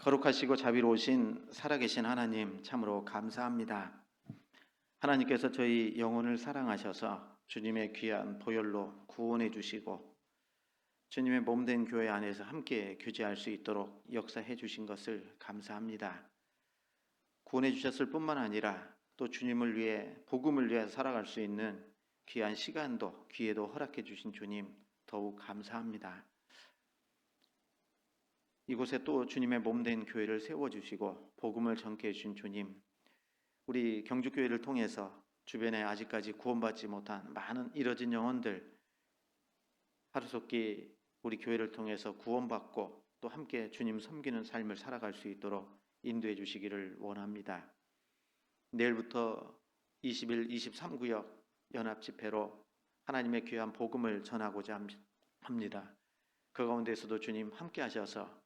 거룩하시고 자비로우신 살아계신 하나님 참으로 감사합니다. 하나님께서 저희 영혼을 사랑하셔서 주님의 귀한 보혈로 구원해 주시고 주님의 몸된 교회 안에서 함께 교제할 수 있도록 역사해 주신 것을 감사합니다. 구원해 주셨을 뿐만 아니라 또 주님을 위해 복음을 위해 살아갈 수 있는 귀한 시간도 기회도 허락해 주신 주님 더욱 감사합니다. 이곳에 또 주님의 몸된 교회를 세워주시고 복음을 전케 해주신 주님, 우리 경주교회를 통해서 주변에 아직까지 구원받지 못한 많은 잃어진 영혼들 하루속히 우리 교회를 통해서 구원받고 또 함께 주님 섬기는 삶을 살아갈 수 있도록 인도해 주시기를 원합니다. 내일부터 20일 23구역 연합집회로 하나님의 귀한 복음을 전하고자 합니다. 그 가운데서도 주님 함께 하셔서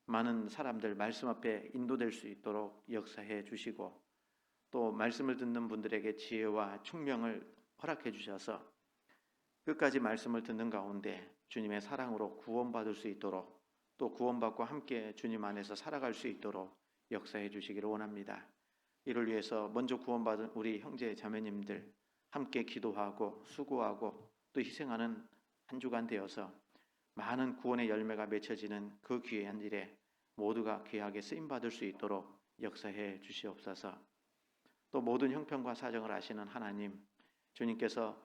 많은 사람들 말씀 앞에 인도될 수 있도록 역사해 주시고 또 말씀을 듣는 분들에게 지혜와 총명을 허락해 주셔서 끝까지 말씀을 듣는 가운데 주님의 사랑으로 구원받을 수 있도록 또 구원받고 함께 주님 안에서 살아갈 수 있도록 역사해 주시기를 원합니다. 이를 위해서 먼저 구원받은 우리 형제 자매님들 함께 기도하고 수고하고 또 희생하는 한 주간 되어서 많은 구원의 열매가 맺혀지는 그 귀한 일에 모두가 귀하게 쓰임받을 수 있도록 역사해 주시옵소서. 또 모든 형편과 사정을 아시는 하나님, 주님께서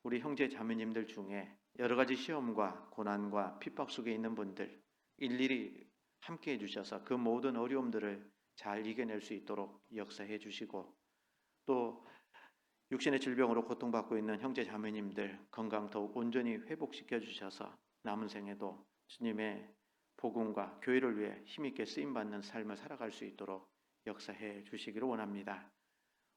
우리 형제 자매님들 중에 여러 가지 시험과 고난과 핍박 속에 있는 분들 일일이 함께 해주셔서 그 모든 어려움들을 잘 이겨낼 수 있도록 역사해 주시고 또 육신의 질병으로 고통받고 있는 형제 자매님들 건강 더욱 온전히 회복시켜 주셔서 남은 생에도 주님의 복음과 교회를 위해 힘있게 쓰임받는 삶을 살아갈 수 있도록 역사해 주시기를 원합니다.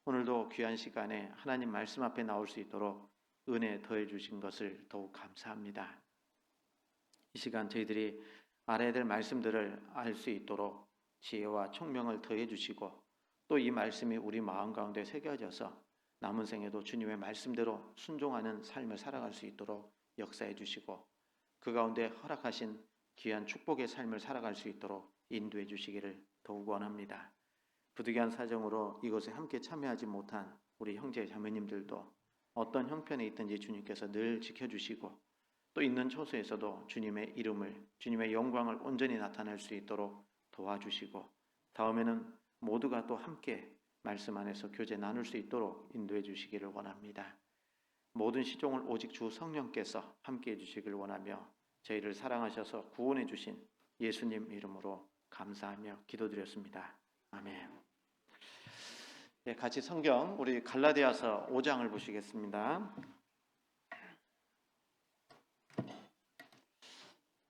오늘도 귀한 시간에 하나님 말씀 앞에 나올 수 있도록 은혜 더해 주신 것을 더욱 감사합니다. 이 시간 저희들이 알아야 될 말씀들을 알 수 있도록 지혜와 총명을 더해 주시고 또 이 말씀이 우리 마음 가운데 새겨져서 남은 생에도 주님의 말씀대로 순종하는 삶을 살아갈 수 있도록 역사해 주시고 그 가운데 허락하신 귀한 축복의 삶을 살아갈 수 있도록 인도해 주시기를 더욱 원합니다. 부득이한 사정으로 이곳에 함께 참여하지 못한 우리 형제 자매님들도 어떤 형편에 있든지 주님께서 늘 지켜주시고 또 있는 처소에서도 주님의 이름을 주님의 영광을 온전히 나타낼 수 있도록 도와주시고 다음에는 모두가 또 함께 말씀 안에서 교제 나눌 수 있도록 인도해 주시기를 원합니다. 모든 시종을 오직 주 성령께서 함께 해주시길 원하며 저희를 사랑하셔서 구원해 주신 예수님 이름으로 감사하며 기도드렸습니다. 아멘. 네, 같이 성경 우리 갈라디아서 5장을 보시겠습니다.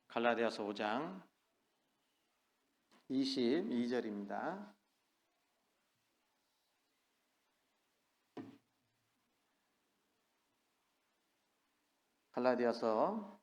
갈라디아서 5장 22절입니다. 갈라디아서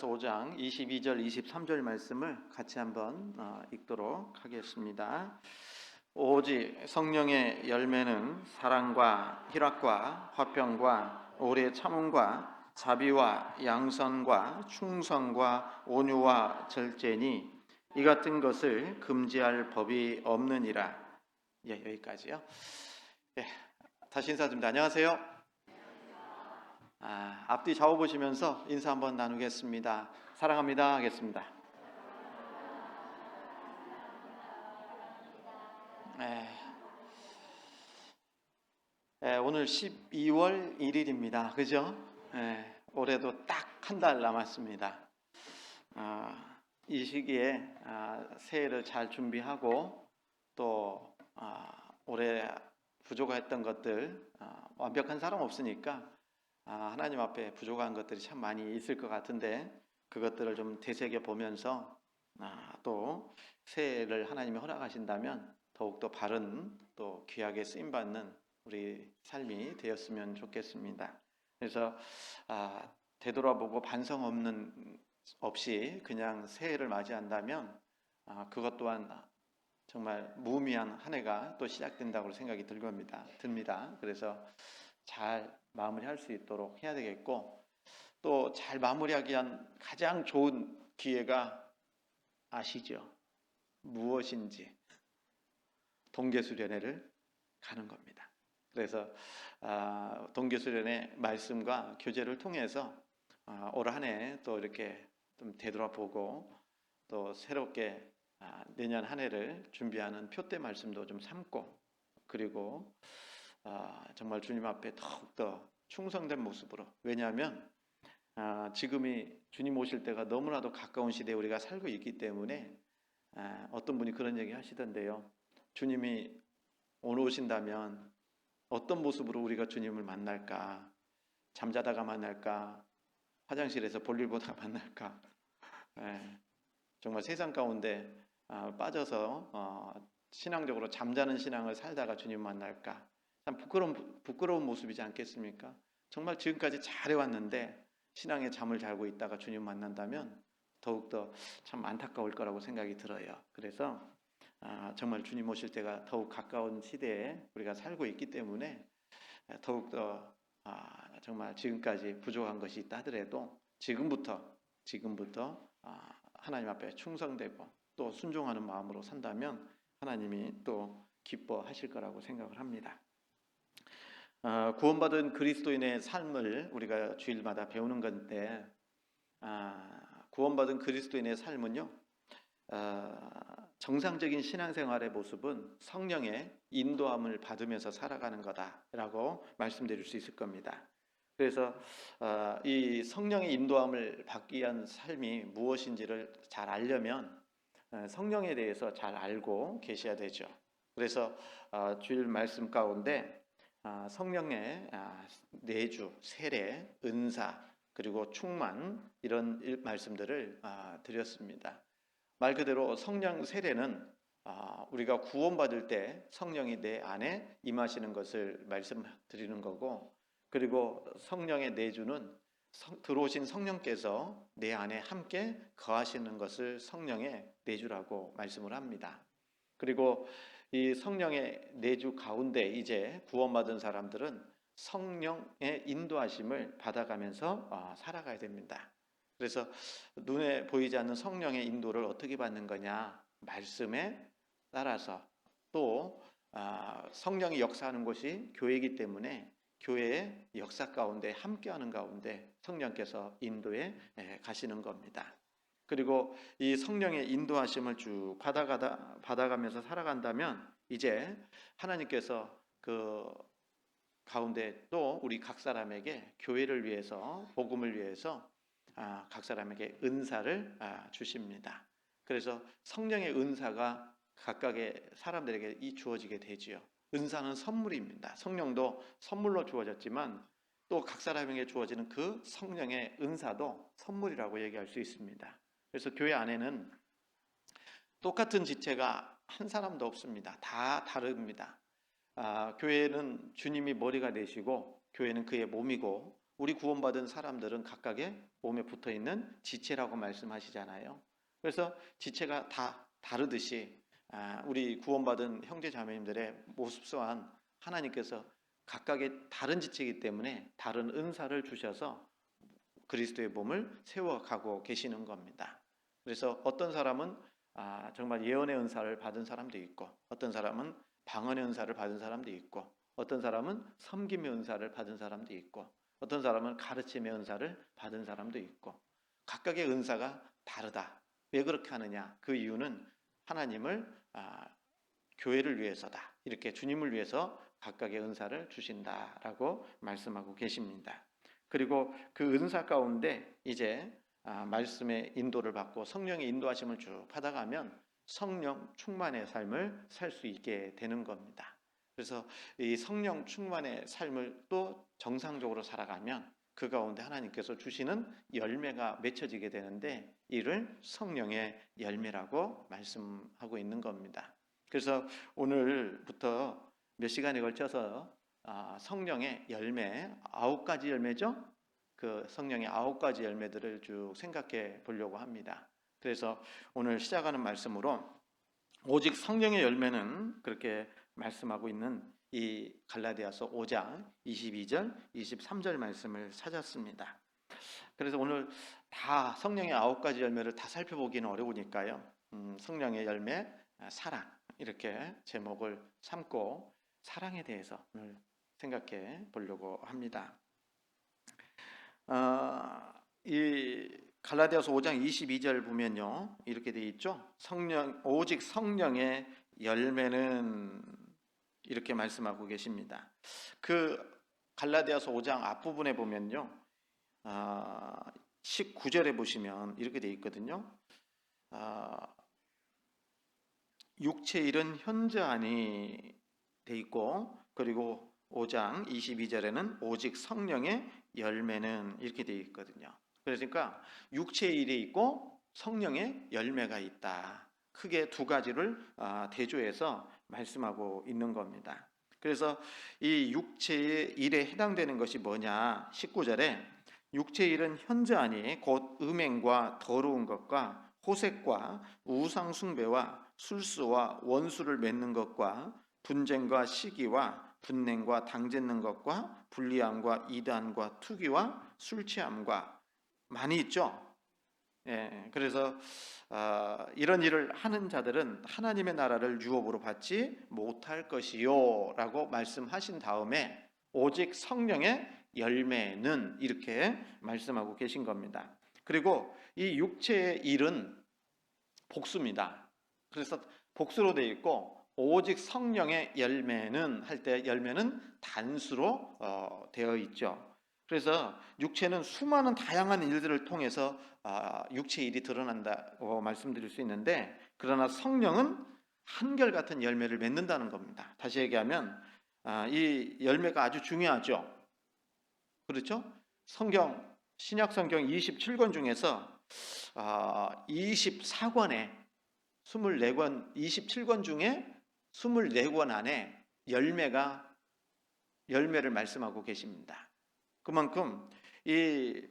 5장 22절 23절 말씀을 같이 한번 읽도록 하겠습니다. 오직 성령의 열매는 사랑과 희락과 화평과 오래 참음과 자비와 양선과 충성과 온유와 절제니 이 같은 것을 금지할 법이 없느니라. 여기까지요. 다시 인사드립니다. 안녕하세요. 앞뒤 좌우 보시면서 인사 한번 나누겠습니다. 사랑합니다 하겠습니다. 오늘 12월 1일입니다. 그죠? 올해도 딱 한 달 남았습니다. 이 시기에 새해를 잘 준비하고 또 올해 부족했던 것들 완벽한 사람 없으니까 하나님 앞에 부족한 것들이 참 많이 있을 것 같은데 그것들을 좀 되새겨 보면서 또 새해를 하나님이 허락하신다면 더욱더 바른 또 귀하게 쓰임받는 우리 삶이 되었으면 좋겠습니다. 그래서 되돌아보고 반성 없이 그냥 새해를 맞이한다면 그것 또한 정말 무의미한 한 해가 또 시작된다고 생각이 듭니다. 그래서 잘 마무리할 수 있도록 해야 되겠고, 또 잘 마무리하기 위한 가장 좋은 기회가 아시죠? 무엇인지. 동계수련회를 가는 겁니다. 그래서 동계수련회 말씀과 교제를 통해서 올 한 해 또 이렇게 좀 되돌아보고, 또 새롭게 내년 한 해를 준비하는 표대 말씀도 좀 삼고, 그리고 정말 주님 앞에 더욱더 충성된 모습으로, 왜냐하면 지금이 주님 오실 때가 너무나도 가까운 시대에 우리가 살고 있기 때문에, 어떤 분이 그런 얘기 하시던데요. 주님이 오늘 오신다면 어떤 모습으로 우리가 주님을 만날까? 잠자다가 만날까? 화장실에서 볼일 보다가 만날까? 정말 세상 가운데 빠져서 신앙적으로 잠자는 신앙을 살다가 주님 만날까? 참 부끄러운 모습이지 않겠습니까? 정말 지금까지 잘해왔는데 신앙에 잠을 자고 있다가 주님 만난다면 더욱더 참 안타까울 거라고 생각이 들어요. 그래서 정말 주님 오실 때가 더욱 가까운 시대에 우리가 살고 있기 때문에, 더욱더 정말 지금까지 부족한 것이 있다 하더라도 지금부터 하나님 앞에 충성되고 또 순종하는 마음으로 산다면 하나님이 또 기뻐하실 거라고 생각을 합니다. 구원받은 그리스도인의 삶을 우리가 주일마다 배우는 건데, 구원받은 그리스도인의 삶은요, 정상적인 신앙생활의 모습은 성령의 인도함을 받으면서 살아가는 거다라고 말씀드릴 수 있을 겁니다. 그래서 이 성령의 인도함을 받기 위한 삶이 무엇인지를 잘 알려면 성령에 대해서 잘 알고 계셔야 되죠. 그래서 주일 말씀 가운데 성령의 내주, 세례, 은사, 그리고 충만, 이런 말씀들을 드렸습니다. 말 그대로 성령 세례는 우리가 구원받을 때 성령이 내 안에 임하시는 것을 말씀드리는 거고, 그리고 성령의 내주는 들어오신 성령께서 내 안에 함께 거하시는 것을 성령의 내주라고 말씀을 합니다. 그리고 이 성령의 내주 가운데 이제 구원받은 사람들은 성령의 인도하심을 받아가면서 살아가야 됩니다. 그래서 눈에 보이지 않는 성령의 인도를 어떻게 받는 거냐? 말씀에 따라서, 또 성령이 역사하는 곳이 교회이기 때문에 교회의 역사 가운데 함께하는 가운데 성령께서 인도해 가시는 겁니다. 그리고 이 성령의 인도하심을 쭉 받아가면서 살아간다면 이제 하나님께서 그 가운데 또 우리 각 사람에게 교회를 위해서, 복음을 위해서 각 사람에게 은사를 주십니다. 그래서 성령의 은사가 각각의 사람들에게 주어지게 되지요. 은사는 선물입니다. 성령도 선물로 주어졌지만 또 각 사람에게 주어지는 그 성령의 은사도 선물이라고 얘기할 수 있습니다. 그래서 교회 안에는 똑같은 지체가 한 사람도 없습니다. 다 다릅니다. 교회는 주님이 머리가 되시고 교회는 그의 몸이고, 우리 구원받은 사람들은 각각의 몸에 붙어있는 지체라고 말씀하시잖아요. 그래서 지체가 다 다르듯이 우리 구원받은 형제 자매님들의 모습 또한 하나님께서 각각의 다른 지체이기 때문에 다른 은사를 주셔서 그리스도의 몸을 세워가고 계시는 겁니다. 그래서 어떤 사람은 정말 예언의 은사를 받은 사람도 있고, 어떤 사람은 방언의 은사를 받은 사람도 있고, 어떤 사람은 섬김의 은사를 받은 사람도 있고, 어떤 사람은 가르침의 은사를 받은 사람도 있고, 각각의 은사가 다르다. 왜 그렇게 하느냐? 그 이유는 하나님을 교회를 위해서다. 이렇게 주님을 위해서 각각의 은사를 주신다라고 말씀하고 계십니다. 그리고 그 은사 가운데 이제 말씀의 인도를 받고 성령의 인도하심을 쭉 받아가면 성령 충만의 삶을 살 수 있게 되는 겁니다. 그래서 이 성령 충만의 삶을 또 정상적으로 살아가면 그 가운데 하나님께서 주시는 열매가 맺혀지게 되는데, 이를 성령의 열매라고 말씀하고 있는 겁니다. 그래서 오늘부터 몇 시간에 걸쳐서 성령의 열매, 9가지 열매죠? 그 성령의 9가지 열매들을 쭉 생각해 보려고 합니다. 그래서 오늘 시작하는 말씀으로 오직 성령의 열매는 그렇게 말씀하고 있는 이 갈라디아서 5장 22절, 23절 말씀을 찾았습니다. 그래서 오늘 다 성령의 9가지 열매를 다 살펴보기는 어려우니까요. 성령의 열매, 사랑 이렇게 제목을 삼고 사랑에 대해서 오늘 생각해 보려고 합니다. 이 갈라디아서 5장 22절 보면요, 이렇게 되어 있죠. 오직 성령의 열매는 이렇게 말씀하고 계십니다. 그 갈라디아서 5장 앞부분에 보면요, 19절에 보시면 이렇게 되어 있거든요. 육체 일은 현저하니 돼 있고, 그리고 5장 22절에는 오직 성령의 열매는 이렇게 되어 있거든요. 그러니까 육체의 일이 있고 성령의 열매가 있다. 크게 두 가지를 대조해서 말씀하고 있는 겁니다. 그래서 이 육체의 일에 해당되는 것이 뭐냐? 19절에 육체의 일은 현저하니 곧 음행과 더러운 것과 호색과 우상 숭배와 술수와 원수를 맺는 것과 분쟁과 시기와 분냉과 당짓는 것과 불리함과 이단과 투기와 술 취함과 많이 있죠. 예, 그래서 이런 일을 하는 자들은 하나님의 나라를 유업으로 받지 못할 것이요라고 말씀하신 다음에 오직 성령의 열매는 이렇게 말씀하고 계신 겁니다. 그리고 이 육체의 일은 복수입니다. 그래서 복수로 되어 있고 오직 성령의 열매는 할 때 열매는 단수로 되어 있죠. 그래서 육체는 수많은 다양한 일들을 통해서 육체의 일이 드러난다고 말씀드릴 수 있는데, 그러나 성령은 한결같은 열매를 맺는다는 겁니다. 다시 얘기하면 이 열매가 아주 중요하죠. 그렇죠? 신약 성경 27권 중에서 24권에 24권 27권 중에 24권 안에 열매를 말씀하고 계십니다. 그만큼 이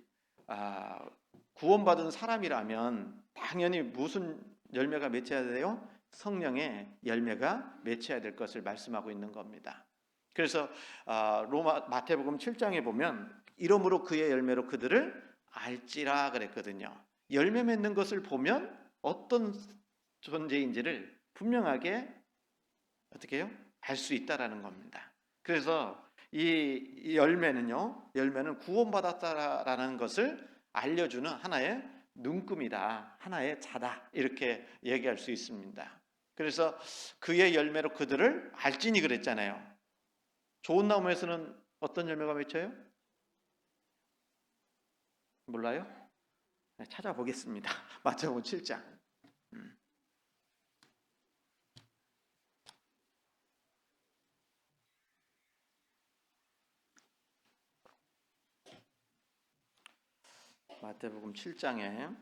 구원받은 사람이라면 당연히 무슨 열매가 맺혀야 돼요? 성령의 열매가 맺혀야 될 것을 말씀하고 있는 겁니다. 그래서 마태복음 7장에 보면 이러므로 그의 열매로 그들을 알지라 그랬거든요. 열매 맺는 것을 보면 어떤 존재인지를 분명하게 어떻게 해요? 알 수 있다라는 겁니다. 그래서 이 열매는 구원받았다라는 것을 알려주는 하나의 눈금이다, 하나의 자다, 이렇게 얘기할 수 있습니다. 그래서 그의 열매로 그들을 알지니 그랬잖아요. 좋은 나무에서는 어떤 열매가 맺혀요? 몰라요? 네, 찾아보겠습니다. 마태복음 7장. 마태복음 7장에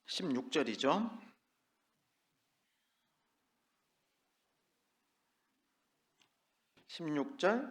16절이죠. 16절,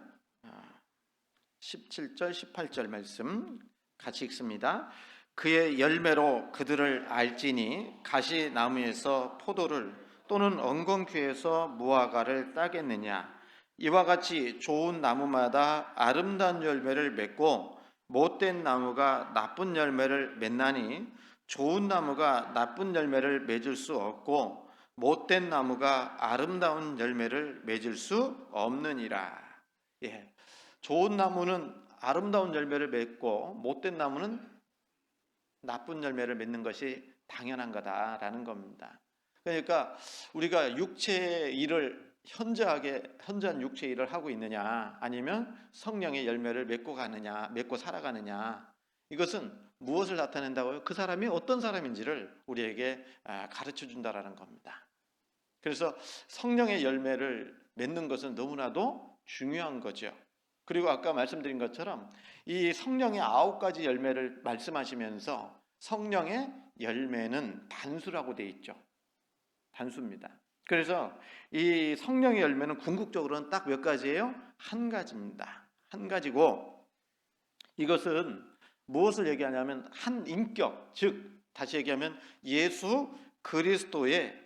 17절, 18절 말씀 같이 읽습니다. 그의 열매로 그들을 알지니 가시나무에서 포도를 또는 엉겅퀴에서 무화과를 따겠느냐. 이와 같이 좋은 나무마다 아름다운 열매를 맺고 못된 나무가 나쁜 열매를 맺나니 좋은 나무가 나쁜 열매를 맺을 수 없고 못된 나무가 아름다운 열매를 맺을 수 없느니라. 예, 좋은 나무는 아름다운 열매를 맺고 못된 나무는 나쁜 열매를 맺는 것이 당연한 거다라는 겁니다. 그러니까 우리가 육체의 일을 현저한 육체의 일을 하고 있느냐, 아니면 성령의 열매를 맺고 살아가느냐, 이것은 무엇을 나타낸다고요? 그 사람이 어떤 사람인지를 우리에게 가르쳐 준다라는 겁니다. 그래서 성령의 열매를 맺는 것은 너무나도 중요한 거죠. 그리고 아까 말씀드린 것처럼 이 성령의 9가지 열매를 말씀하시면서 성령의 열매는 단수라고 되어 있죠. 단수입니다. 그래서 이 성령의 열매는 궁극적으로는 딱 몇 가지예요? 한 가지입니다. 한 가지고 이것은 무엇을 얘기하냐면 한 인격, 즉 다시 얘기하면 예수 그리스도의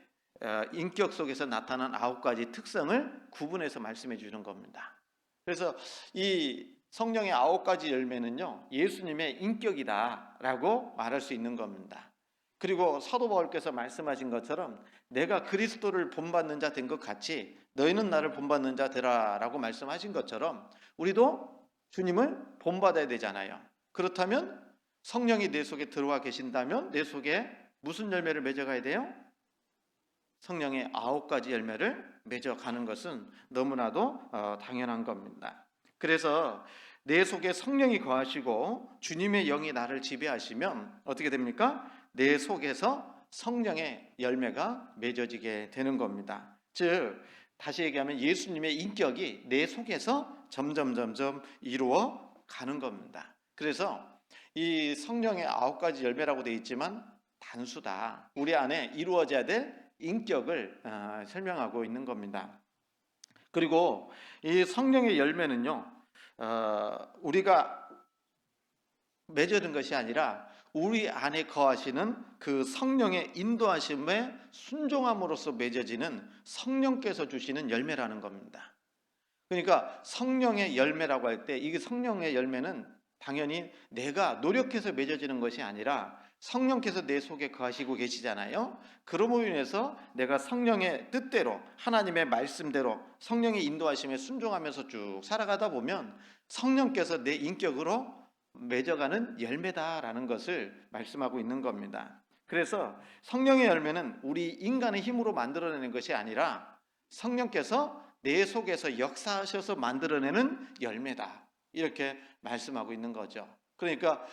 인격 속에서 나타난 9가지 특성을 구분해서 말씀해 주는 겁니다. 그래서 이 성령의 9가지 열매는요, 예수님의 인격이다라고 말할 수 있는 겁니다. 그리고 사도 바울께서 말씀하신 것처럼 내가 그리스도를 본받는 자 된 것 같이 너희는 나를 본받는 자 되라라고 말씀하신 것처럼 우리도 주님을 본받아야 되잖아요. 그렇다면 성령이 내 속에 들어와 계신다면 내 속에 무슨 열매를 맺어가야 돼요? 성령의 9가지 열매를 맺어가는 것은 너무나도 당연한 겁니다. 그래서 내 속에 성령이 거하시고 주님의 영이 나를 지배하시면 어떻게 됩니까? 내 속에서 성령의 열매가 맺어지게 되는 겁니다. 즉 다시 얘기하면 예수님의 인격이 내 속에서 점점 이루어 가는 겁니다. 그래서 이 성령의 9가지 열매라고 되어 있지만 단수다. 우리 안에 이루어져야 될 인격을 설명하고 있는 겁니다. 그리고 이 성령의 열매는요, 우리가 맺어든 것이 아니라 우리 안에 거하시는 그 성령의 인도하심에 순종함으로써 맺어지는 성령께서 주시는 열매라는 겁니다. 그러니까 성령의 열매라고 할 때 이게 성령의 열매는 당연히 내가 노력해서 맺어지는 것이 아니라 성령께서 내 속에 거하시고 계시잖아요. 그러므로 인해서 내가 성령의 뜻대로 하나님의 말씀대로 성령의 인도하심에 순종하면서 쭉 살아가다 보면 성령께서 내 인격으로 맺어가는 열매다라는 것을 말씀하고 있는 겁니다. 그래서 성령의 열매는 우리 인간의 힘으로 만들어내는 것이 아니라 성령께서 내 속에서 역사하셔서 만들어내는 열매다, 이렇게 말씀하고 있는 거죠. 그러니까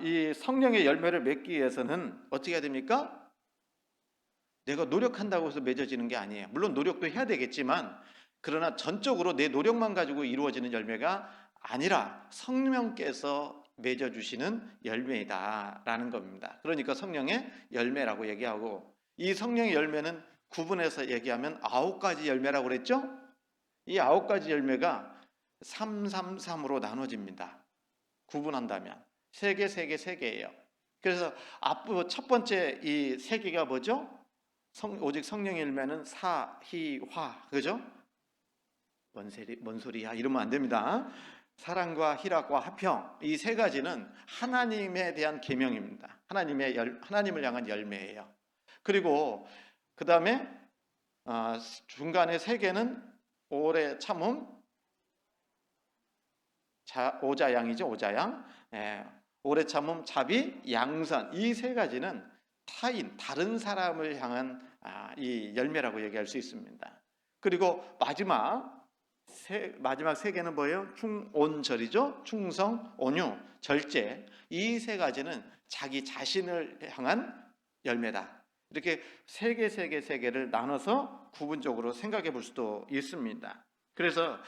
이 성령의 열매를 맺기 위해서는 어떻게 해야 됩니까? 내가 노력한다고 해서 맺어지는 게 아니에요. 물론 노력도 해야 되겠지만 그러나 전적으로 내 노력만 가지고 이루어지는 열매가 아니라 성령께서 맺어주시는 열매이다라는 겁니다. 그러니까 성령의 열매라고 얘기하고, 이 성령의 열매는 구분해서 얘기하면 9가지 열매라고 그랬죠? 이 9가지 열매가 333으로 나눠집니다. 구분한다면 3개, 3개, 3개예요. 그래서 앞부 첫 번째 이 3개가 뭐죠? 오직 성령의 열매는 사, 희, 화, 그죠? 뭔 소리야? 이러면 안 됩니다. 사랑과 희락과 화평, 이 3가지는 하나님에 대한 계명입니다. 하나님을 향한 열매예요. 그리고 그 다음에 중간에 3개는 오래 참음, 오자양이죠. 오자양. 오래 참음, 자비, 양선. 이 3가지는 타인, 다른 사람을 향한 이 열매라고 얘기할 수 있습니다. 그리고 마지막 3개는 뭐예요? 온절이죠. 충성, 온유, 절제. 이 3가지는 자기 자신을 향한 열매다. 이렇게 3개를 나눠서 구분적으로 생각해 볼 수도 있습니다. 그래서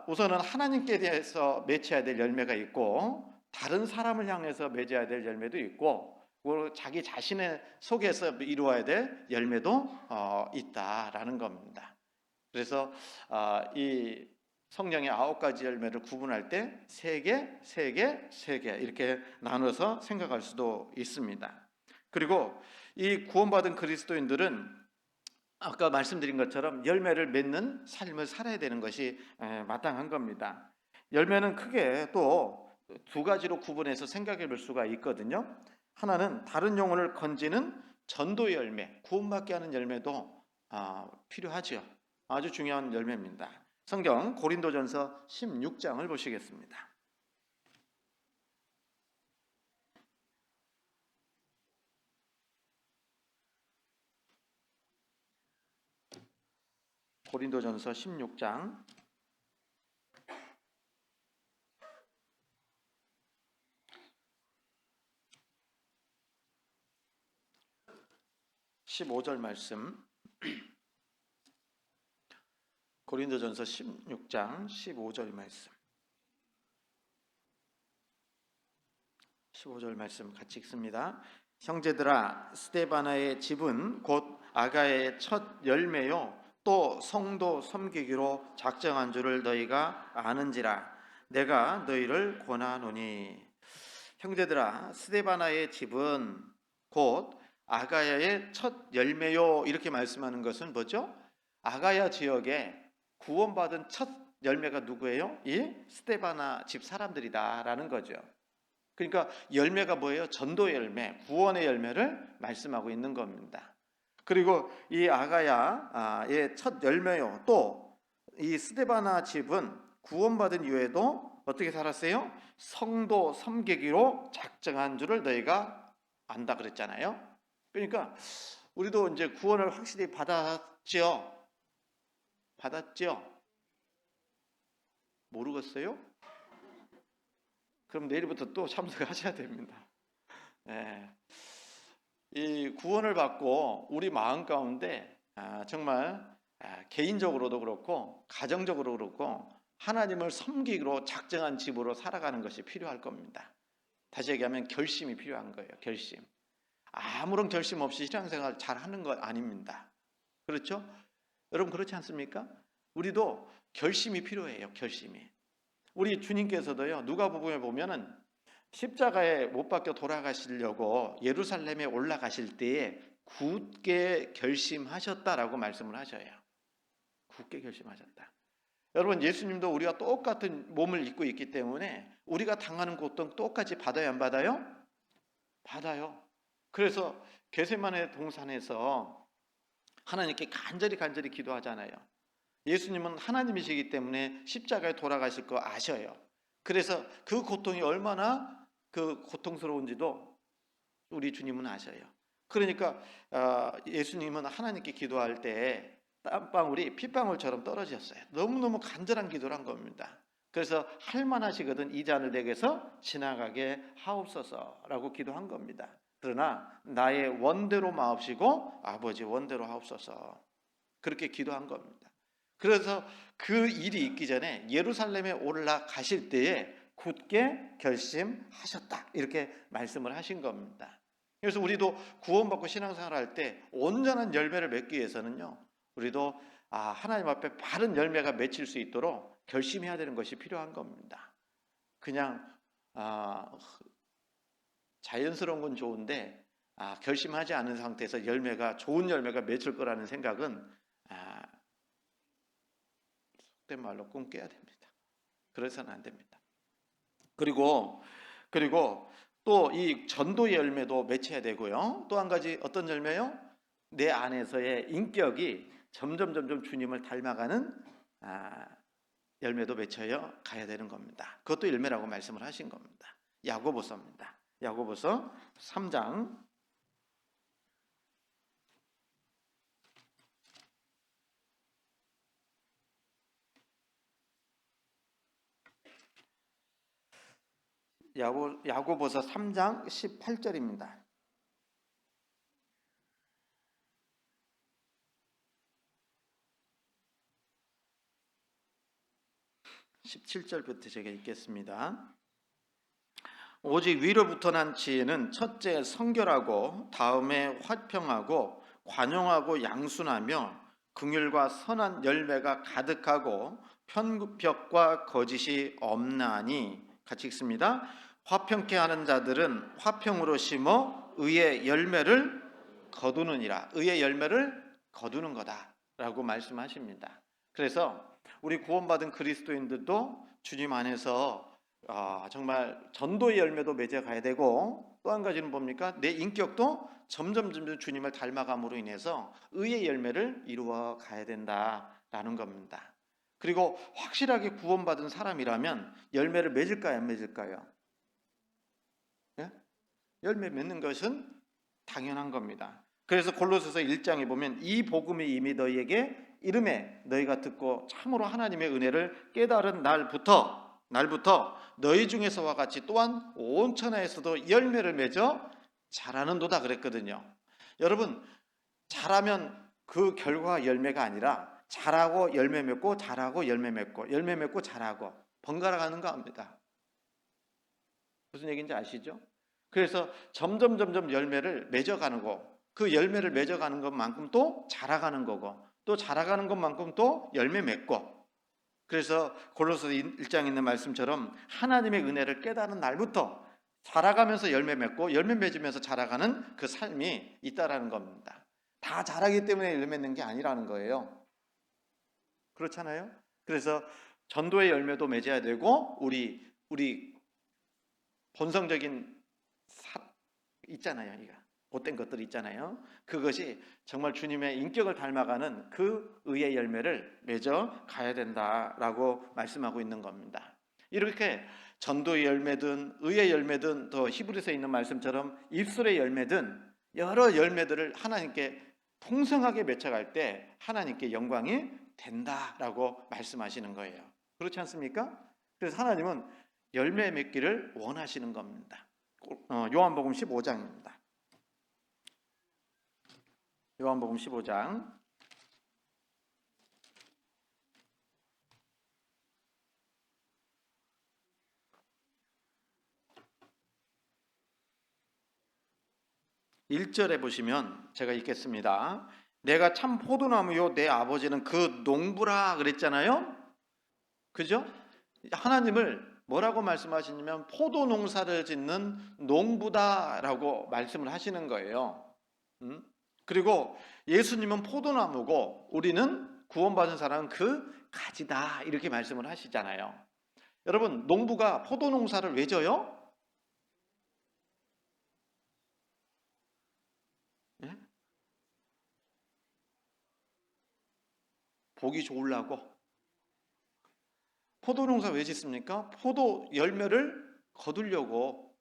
우선은 하나님께 대해서 맺어야 될 열매가 있고, 다른 사람을 향해서 맺어야 될 열매도 있고, 자기 자신의 속에서 이루어야 될 열매도 있다라는 겁니다. 그래서 이 성령의 9가지 열매를 구분할 때 3개, 3개, 3개 이렇게 나눠서 생각할 수도 있습니다. 그리고 이 구원받은 그리스도인들은 아까 말씀드린 것처럼 열매를 맺는 삶을 살아야 되는 것이 마땅한 겁니다. 열매는 크게 또 2가지로 구분해서 생각해 볼 수가 있거든요. 하나는 다른 영혼을 건지는 전도의 열매, 구원받게 하는 열매도 필요하죠. 아주 중요한 열매입니다. 성경 고린도전서 16장을 보시겠습니다. 고린도전서 16장 15절 말씀. 고린도전서 16장 15절 말씀. 15절 말씀 같이 읽습니다. 형제들아, 스데바나의 집은 곧 아가의 첫 열매요 또 성도 섬기기로 작정한 줄을 너희가 아는지라. 내가 너희를 권하노니. 형제들아, 스데바나의 집은 곧 아가야의 첫 열매요. 이렇게 말씀하는 것은 뭐죠? 아가야 지역에 구원받은 첫 열매가 누구예요? 이 스데바나 집 사람들이다라는 거죠. 그러니까 열매가 뭐예요? 전도 열매, 구원의 열매를 말씀하고 있는 겁니다. 그리고 이 아가야의 첫 열매요. 또 이 스데바나 집은 구원받은 이후에도 어떻게 살았어요? 성도 섬기기로 작정한 줄을 너희가 안다 그랬잖아요. 그러니까 우리도 이제 구원을 확실히 받았죠. 모르겠어요? 그럼 내일부터 또 참석하셔야 됩니다. 네. 이 구원을 받고 우리 마음 가운데 정말 개인적으로도 그렇고 가정적으로 그렇고 하나님을 섬기기로 작정한 집으로 살아가는 것이 필요할 겁니다. 다시 얘기하면 결심이 필요한 거예요. 결심. 아무런 결심 없이 신앙생활 잘 하는 것 아닙니다. 그렇죠? 여러분 그렇지 않습니까? 우리도 결심이 필요해요. 결심이. 우리 주님께서도요. 누가복음에 보면은 십자가에 못 박혀 돌아가시려고 예루살렘에 올라가실 때에 굳게 결심하셨다라고 말씀을 하셔요. 굳게 결심하셨다. 여러분 예수님도 우리가 똑같은 몸을 입고 있기 때문에 우리가 당하는 고통 똑같이 받아요, 안 받아요? 받아요. 그래서 겟세마네 동산에서 하나님께 간절히 기도하잖아요. 예수님은 하나님이시기 때문에 십자가에 돌아가실 거 아셔요. 그래서 그 고통이 얼마나 그 고통스러운지도 우리 주님은 아셔요. 그러니까 예수님은 하나님께 기도할 때 땀방울이 핏방울처럼 떨어졌어요. 너무너무 간절한 기도를 한 겁니다. 그래서 할만하시거든 이 잔을 내게서 지나가게 하옵소서라고 기도한 겁니다. 그러나 나의 원대로 마옵시고 아버지 원대로 하옵소서 그렇게 기도한 겁니다. 그래서 그 일이 있기 전에 예루살렘에 올라가실 때에 굳게 결심하셨다 이렇게 말씀을 하신 겁니다. 그래서 우리도 구원받고 신앙생활 할 때 온전한 열매를 맺기 위해서는요 우리도 하나님 앞에 바른 열매가 맺힐 수 있도록 결심해야 되는 것이 필요한 겁니다. 그냥 자연스러운 건 좋은데 결심하지 않은 상태에서 좋은 열매가 맺힐 거라는 생각은 속된 말로 꿈 깨야 됩니다. 그래서는 안 됩니다. 그리고 또 이 전도의 열매도 맺혀야 되고요. 또 한 가지 어떤 열매요? 내 안에서의 인격이 점점 주님을 닮아가는 열매도 맺혀야 가야 되는 겁니다. 그것도 열매라고 말씀을 하신 겁니다. 야고보서입니다. 야고보서 3장 18절입니다. 17절부터 제가 읽겠습니다. 오직 위로부터 난 지혜는 첫째 성결하고 다음에 화평하고 관용하고 양순하며 긍휼과 선한 열매가 가득하고 편벽과 거짓이 없나니. 같이 읽습니다. 화평케 하는 자들은 화평으로 심어 의의 열매를 거두느니라. 의의 열매를 거두는 거다라고 말씀하십니다. 그래서 우리 구원받은 그리스도인들도 주님 안에서 정말 전도의 열매도 맺어가야 되고 또 한 가지는 뭡니까? 내 인격도 점점 주님을 닮아감으로 인해서 의의 열매를 이루어 가야 된다라는 겁니다. 그리고 확실하게 구원받은 사람이라면 열매를 맺을까요? 안 맺을까요? 예? 열매 맺는 것은 당연한 겁니다. 그래서 골로새서 1장에 보면 이 복음이 이미 너희에게 이름에 너희가 듣고 참으로 하나님의 은혜를 깨달은 날부터 너희 중에서와 같이 또한 온 천하에서도 열매를 맺어 자라는도다 그랬거든요. 여러분 자라면 그 결과가 열매가 아니라 자라고 열매 맺고 자라고 열매 맺고 열매 맺고 자라고 번갈아 가는 거 압니다. 무슨 얘기인지 아시죠? 그래서 점점 열매를 맺어가는 거, 그 열매를 맺어가는 것만큼 또 자라가는 거고 또 자라가는 것만큼 또 열매 맺고 그래서 골로새 1장에 있는 말씀처럼 하나님의 은혜를 깨달은 날부터 자라가면서 열매 맺고 열매 맺으면서 자라가는 그 삶이 있다라는 겁니다. 다 자라기 때문에 열매 맺는 게 아니라는 거예요. 그렇잖아요? 그래서 전도의 열매도 맺어야 되고 우리 본성적인 있잖아요. 이거 못된 것들 있잖아요. 그것이 정말 주님의 인격을 닮아가는 그 의의 열매를 맺어 가야 된다라고 말씀하고 있는 겁니다. 이렇게 전도의 열매든 의의 열매든 더 히브리서에 있는 말씀처럼 입술의 열매든 여러 열매들을 하나님께 풍성하게 맺혀갈 때 하나님께 영광이 된다라고 말씀하시는 거예요. 그렇지 않습니까? 그래서 하나님은 열매 맺기를 원하시는 겁니다. 요한복음 15장입니다. 요한복음 15장 1절에 보시면 제가 읽겠습니다. 내가 참 포도나무요 내 아버지는 그 농부라 그랬잖아요. 그죠? 하나님을 뭐라고 말씀하시냐면 포도 농사를 짓는 농부다라고 말씀을 하시는 거예요. 그리고 예수님은 포도나무고 우리는 구원받은 사람은 그 가지다 이렇게 말씀을 하시잖아요. 여러분, 농부가 포도 농사를 왜 져요? 예? 보기 좋으려고. 포도 농사 왜 짓습니까? 포도 열매를 거두려고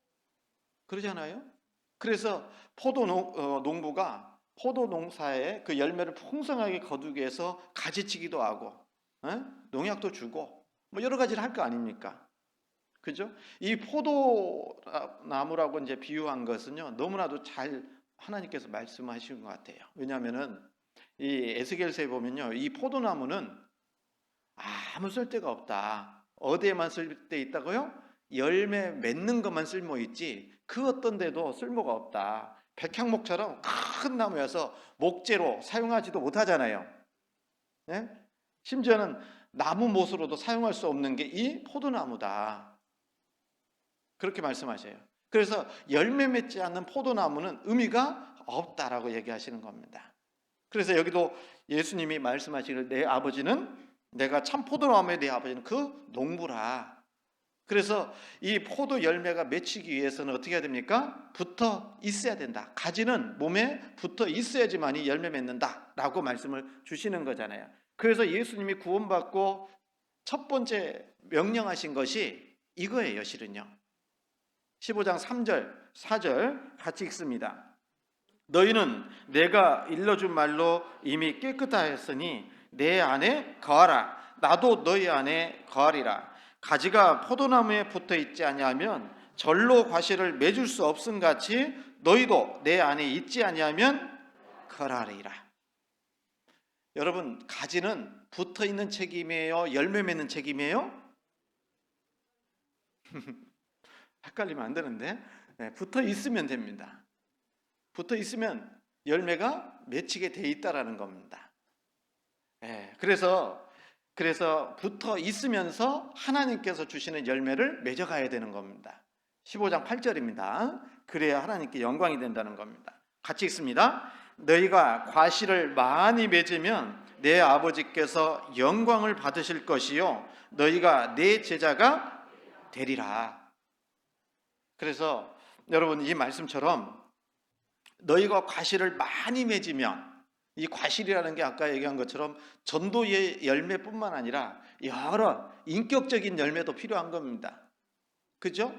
그러잖아요. 그래서 농부가 포도 농사에 그 열매를 풍성하게 거두기 위해서 가지치기도 하고 농약도 주고 뭐 여러 가지를 할 거 아닙니까? 그죠? 이 포도나무라고 이제 비유한 것은요 너무나도 잘 하나님께서 말씀하신 것 같아요. 왜냐하면은 이 에스겔서에 보면요 이 포도나무는 아무 쓸데가 없다. 어디에만 쓸데 있다고요? 열매 맺는 것만 쓸모 있지 그 어떤 데도 쓸모가 없다. 백향목처럼 큰 나무여서 목재로 사용하지도 못하잖아요. 네? 심지어는 나무 못으로도 사용할 수 없는 게 이 포도나무다. 그렇게 말씀하셔요. 그래서 열매 맺지 않는 포도나무는 의미가 없다라고 얘기하시는 겁니다. 그래서 여기도 예수님이 말씀하시길 내가 참 포도나무의 내 아버지는 그 농부라. 그래서 이 포도 열매가 맺히기 위해서는 어떻게 해야 됩니까? 붙어 있어야 된다. 가지는 몸에 붙어 있어야지만이 열매 맺는다라고 말씀을 주시는 거잖아요. 그래서 예수님이 구원받고 첫 번째 명령하신 것이 이거예요, 실은요. 15장 3절, 4절 같이 읽습니다. 너희는 내가 일러준 말로 이미 깨끗하였으니 내 안에 거하라. 나도 너희 안에 거하리라. 가지가 포도나무에 붙어 있지 아니하면 절로 과실을 맺을 수 없음 같이 너희도 내 안에 있지 아니하면 거하리라. 여러분, 가지는 붙어 있는 책임이에요? 열매 맺는 책임이에요? 헷갈리면 안 되는데 붙어 있으면 됩니다. 붙어 있으면 열매가 맺히게 돼 있다라는 겁니다. 그래서 붙어 있으면서 하나님께서 주시는 열매를 맺어가야 되는 겁니다. 15장 8절입니다. 그래야 하나님께 영광이 된다는 겁니다. 같이 읽습니다. 너희가 과실을 많이 맺으면 내 아버지께서 영광을 받으실 것이요 너희가 내 제자가 되리라. 그래서 여러분 이 말씀처럼 너희가 과실을 많이 맺으면 이 과실이라는 게 아까 얘기한 것처럼 전도의 열매뿐만 아니라 여러 인격적인 열매도 필요한 겁니다. 그죠?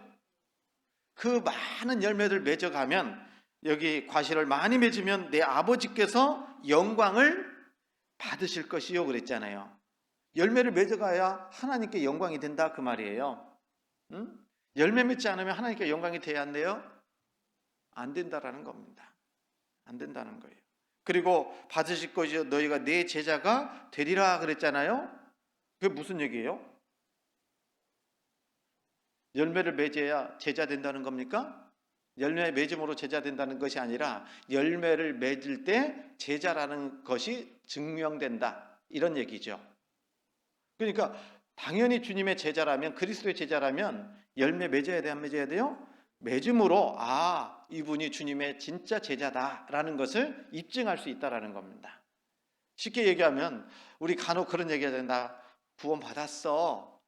그 많은 열매를 맺어가면 여기 과실을 많이 맺으면 내 아버지께서 영광을 받으실 것이요 그랬잖아요. 열매를 맺어가야 하나님께 영광이 된다 그 말이에요. 응? 열매 맺지 않으면 하나님께 영광이 돼야 한대요? 안 된다라는 겁니다. 안 된다는 거예요. 그리고 받으실 것이요 너희가 내 제자가 되리라 그랬잖아요. 그게 무슨 얘기예요? 열매를 맺어야 제자 된다는 겁니까? 열매 맺음으로 제자 된다는 것이 아니라 열매를 맺을 때 제자라는 것이 증명된다 이런 얘기죠. 그러니까 당연히 주님의 제자라면, 그리스도의 제자라면 열매 맺어야 돼, 안 맺어야 돼요? 맺음으로 이분이 주님의 진짜 제자다라는 것을 입증할 수 있다라는 겁니다. 쉽게 얘기하면 우리 간혹 그런 얘기 하잖아요. 나 구원 받았어.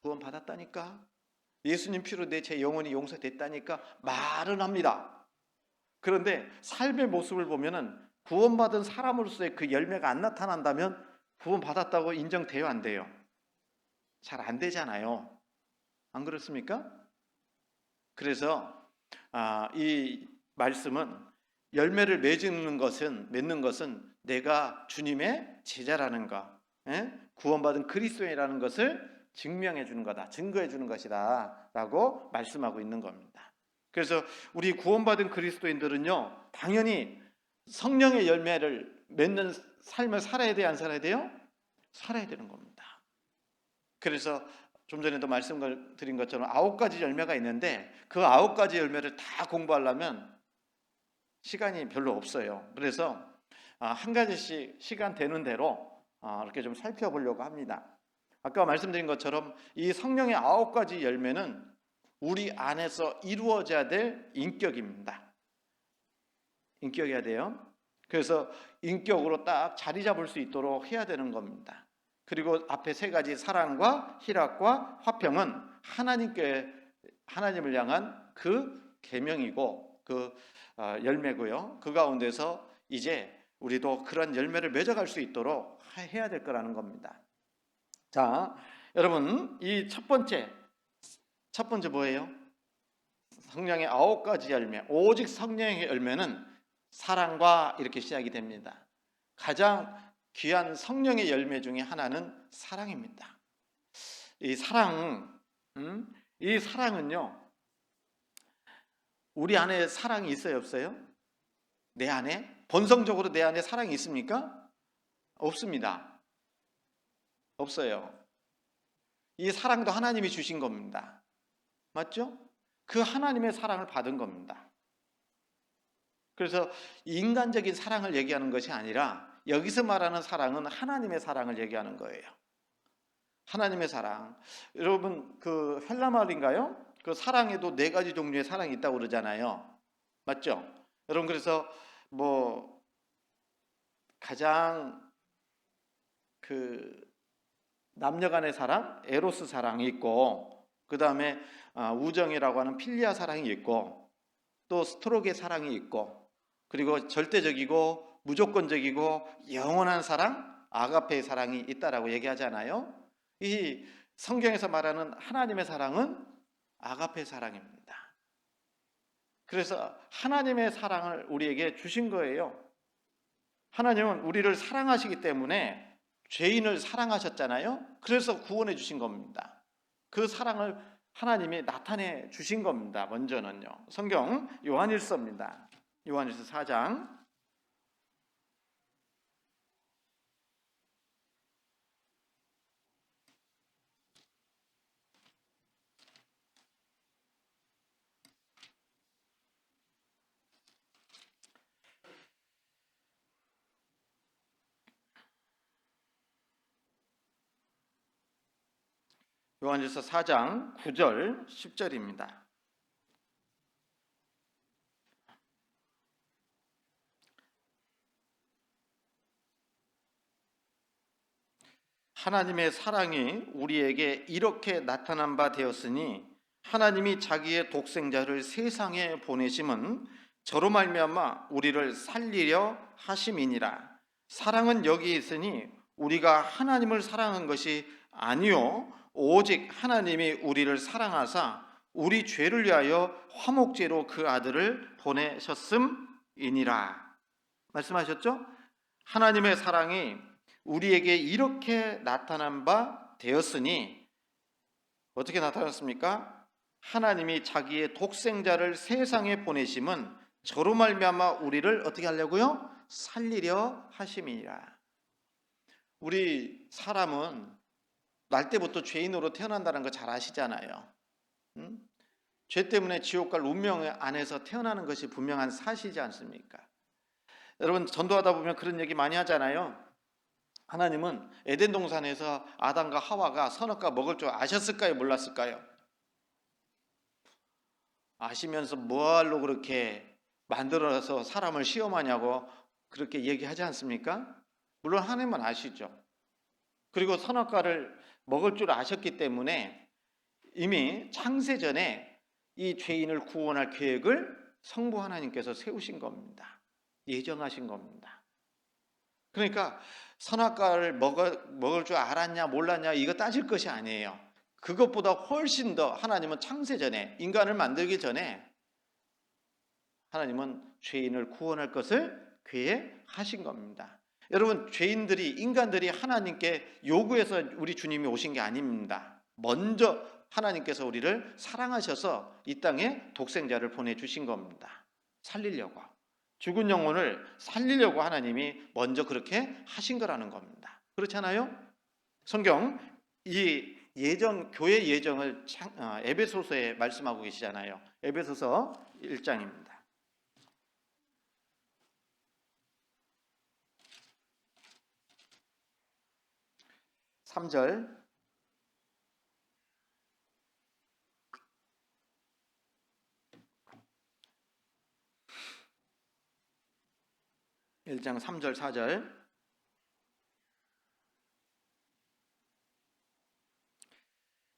구원 받았다니까. 예수님 피로 내 제 영혼이 용서됐다니까 말은 합니다. 그런데 삶의 모습을 보면은 구원받은 사람으로서의 그 열매가 안 나타난다면 구원 받았다고 인정돼요, 안 돼요? 잘 안 되잖아요. 안 그렇습니까? 그래서 이 말씀은 열매를 맺는 것은 내가 주님의 제자라는 것, 구원받은 그리스도인이라는 것을 증명해 주는 거다, 증거해 주는 것이다 라고 말씀하고 있는 겁니다. 그래서 우리 구원받은 그리스도인들은요, 당연히 성령의 열매를 맺는 삶을 살아야 돼요, 안 살아야 돼요? 살아야 되는 겁니다. 그래서 좀 전에도 말씀드린 것처럼 9가지 열매가 있는데 그 9가지 열매를 다 공부하려면 시간이 별로 없어요. 그래서 한 가지씩 시간 되는 대로 이렇게 좀 살펴보려고 합니다. 아까 말씀드린 것처럼 이 성령의 9가지 열매는 우리 안에서 이루어져야 될 인격입니다. 인격이어야 돼요. 그래서 인격으로 딱 자리 잡을 수 있도록 해야 되는 겁니다. 그리고 앞에 3가지 사랑과 희락과 화평은 하나님을 향한 그 계명이고 그 열매고요. 그 가운데서 이제 우리도 그런 열매를 맺어갈 수 있도록 해야 될 거라는 겁니다. 자, 여러분, 이 첫 번째 뭐예요? 성령의 9가지 열매, 오직 성령의 열매는 사랑과 이렇게 시작이 됩니다. 가장 귀한 성령의 열매 중에 하나는 사랑입니다. 이 사랑은요, 우리 안에 사랑이 있어요, 없어요? 내 안에? 본성적으로 내 안에 사랑이 있습니까? 없습니다. 없어요. 이 사랑도 하나님이 주신 겁니다. 맞죠? 그 하나님의 사랑을 받은 겁니다. 그래서 인간적인 사랑을 얘기하는 것이 아니라 여기서 말하는 사랑은 하나님의 사랑을 얘기하는 거예요. 하나님의 사랑. 여러분, 그 헬라말인가요? 그 사랑에도 4가지 종류의 사랑이 있다고 그러잖아요. 맞죠? 여러분, 그래서 가장 그 남녀 간의 사랑, 에로스 사랑이 있고, 그 다음에 우정이라고 하는 필리아 사랑이 있고, 또 스토로게 사랑이 있고, 그리고 절대적이고 무조건적이고 영원한 사랑, 아가페의 사랑이 있다라고 얘기하잖아요. 이 성경에서 말하는 하나님의 사랑은 아가페 사랑입니다. 그래서 하나님의 사랑을 우리에게 주신 거예요. 하나님은 우리를 사랑하시기 때문에 죄인을 사랑하셨잖아요. 그래서 구원해 주신 겁니다. 그 사랑을 하나님이 나타내 주신 겁니다. 먼저는요. 성경 요한일서입니다. 요한일서 4장. 요한일서 4장 9절 10절입니다. 하나님의 사랑이 우리에게 이렇게 나타난 바 되었으니 하나님이 자기의 독생자를 세상에 보내심은 저로 말미암아 우리를 살리려 하심이니라. 사랑은 여기 있으니 우리가 하나님을 사랑한 것이 아니요 오직 하나님이 우리를 사랑하사 우리 죄를 위하여 화목제로 그 아들을 보내셨음이니라. 말씀하셨죠? 하나님의 사랑이 우리에게 이렇게 나타난 바 되었으니 어떻게 나타났습니까? 하나님이 자기의 독생자를 세상에 보내심은 저로 말미암아 우리를 어떻게 하려고요? 살리려 하심이니라. 우리 사람은 날 때부터 죄인으로 태어난다는 거 잘 아시잖아요. 죄 때문에 지옥 갈 운명 안에서 태어나는 것이 분명한 사실이지 않습니까? 여러분 전도하다 보면 그런 얘기 많이 하잖아요. 하나님은 에덴 동산에서 아담과 하와가 선악과 먹을 줄 아셨을까요? 몰랐을까요? 아시면서 뭐하러 그렇게 만들어서 사람을 시험하냐고 그렇게 얘기하지 않습니까? 물론 하나님은 아시죠. 그리고 선악과를 먹을 줄 아셨기 때문에 이미 창세 전에 이 죄인을 구원할 계획을 성부 하나님께서 세우신 겁니다. 예정하신 겁니다. 그러니까 선악과를 먹을 줄 알았냐 몰랐냐 이거 따질 것이 아니에요. 그것보다 훨씬 더 하나님은 창세 전에, 인간을 만들기 전에 하나님은 죄인을 구원할 것을 계획하신 겁니다. 여러분, 인간들이 하나님께 요구해서 우리 주님이 오신 게 아닙니다. 먼저 하나님께서 우리를 사랑하셔서 이 땅에 독생자를 보내주신 겁니다. 살리려고. 죽은 영혼을 살리려고 하나님이 먼저 그렇게 하신 거라는 겁니다. 그렇잖아요? 성경 이 교회 예정을 에베소서에 말씀하고 계시잖아요. 에베소서 1장입니다. 3절. 1장 3절 4절.